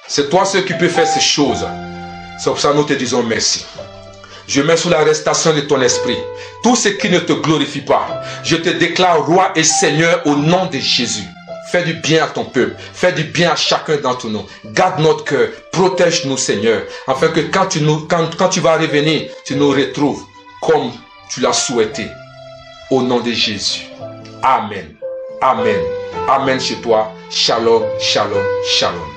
C'est toi seul qui peux faire ces choses. C'est pour ça que nous te disons merci. Je mets sous l'arrestation de ton esprit tout ce qui ne te glorifie pas. Je te déclare roi et Seigneur au nom de Jésus. Fais du bien à ton peuple. Fais du bien à chacun d'entre nous. Garde notre cœur. Protège-nous, Seigneur. Afin que quand tu vas revenir, tu nous retrouves comme tu l'as souhaité. Au nom de Jésus. Amen. Amen. Amen chez toi. Shalom, shalom, shalom.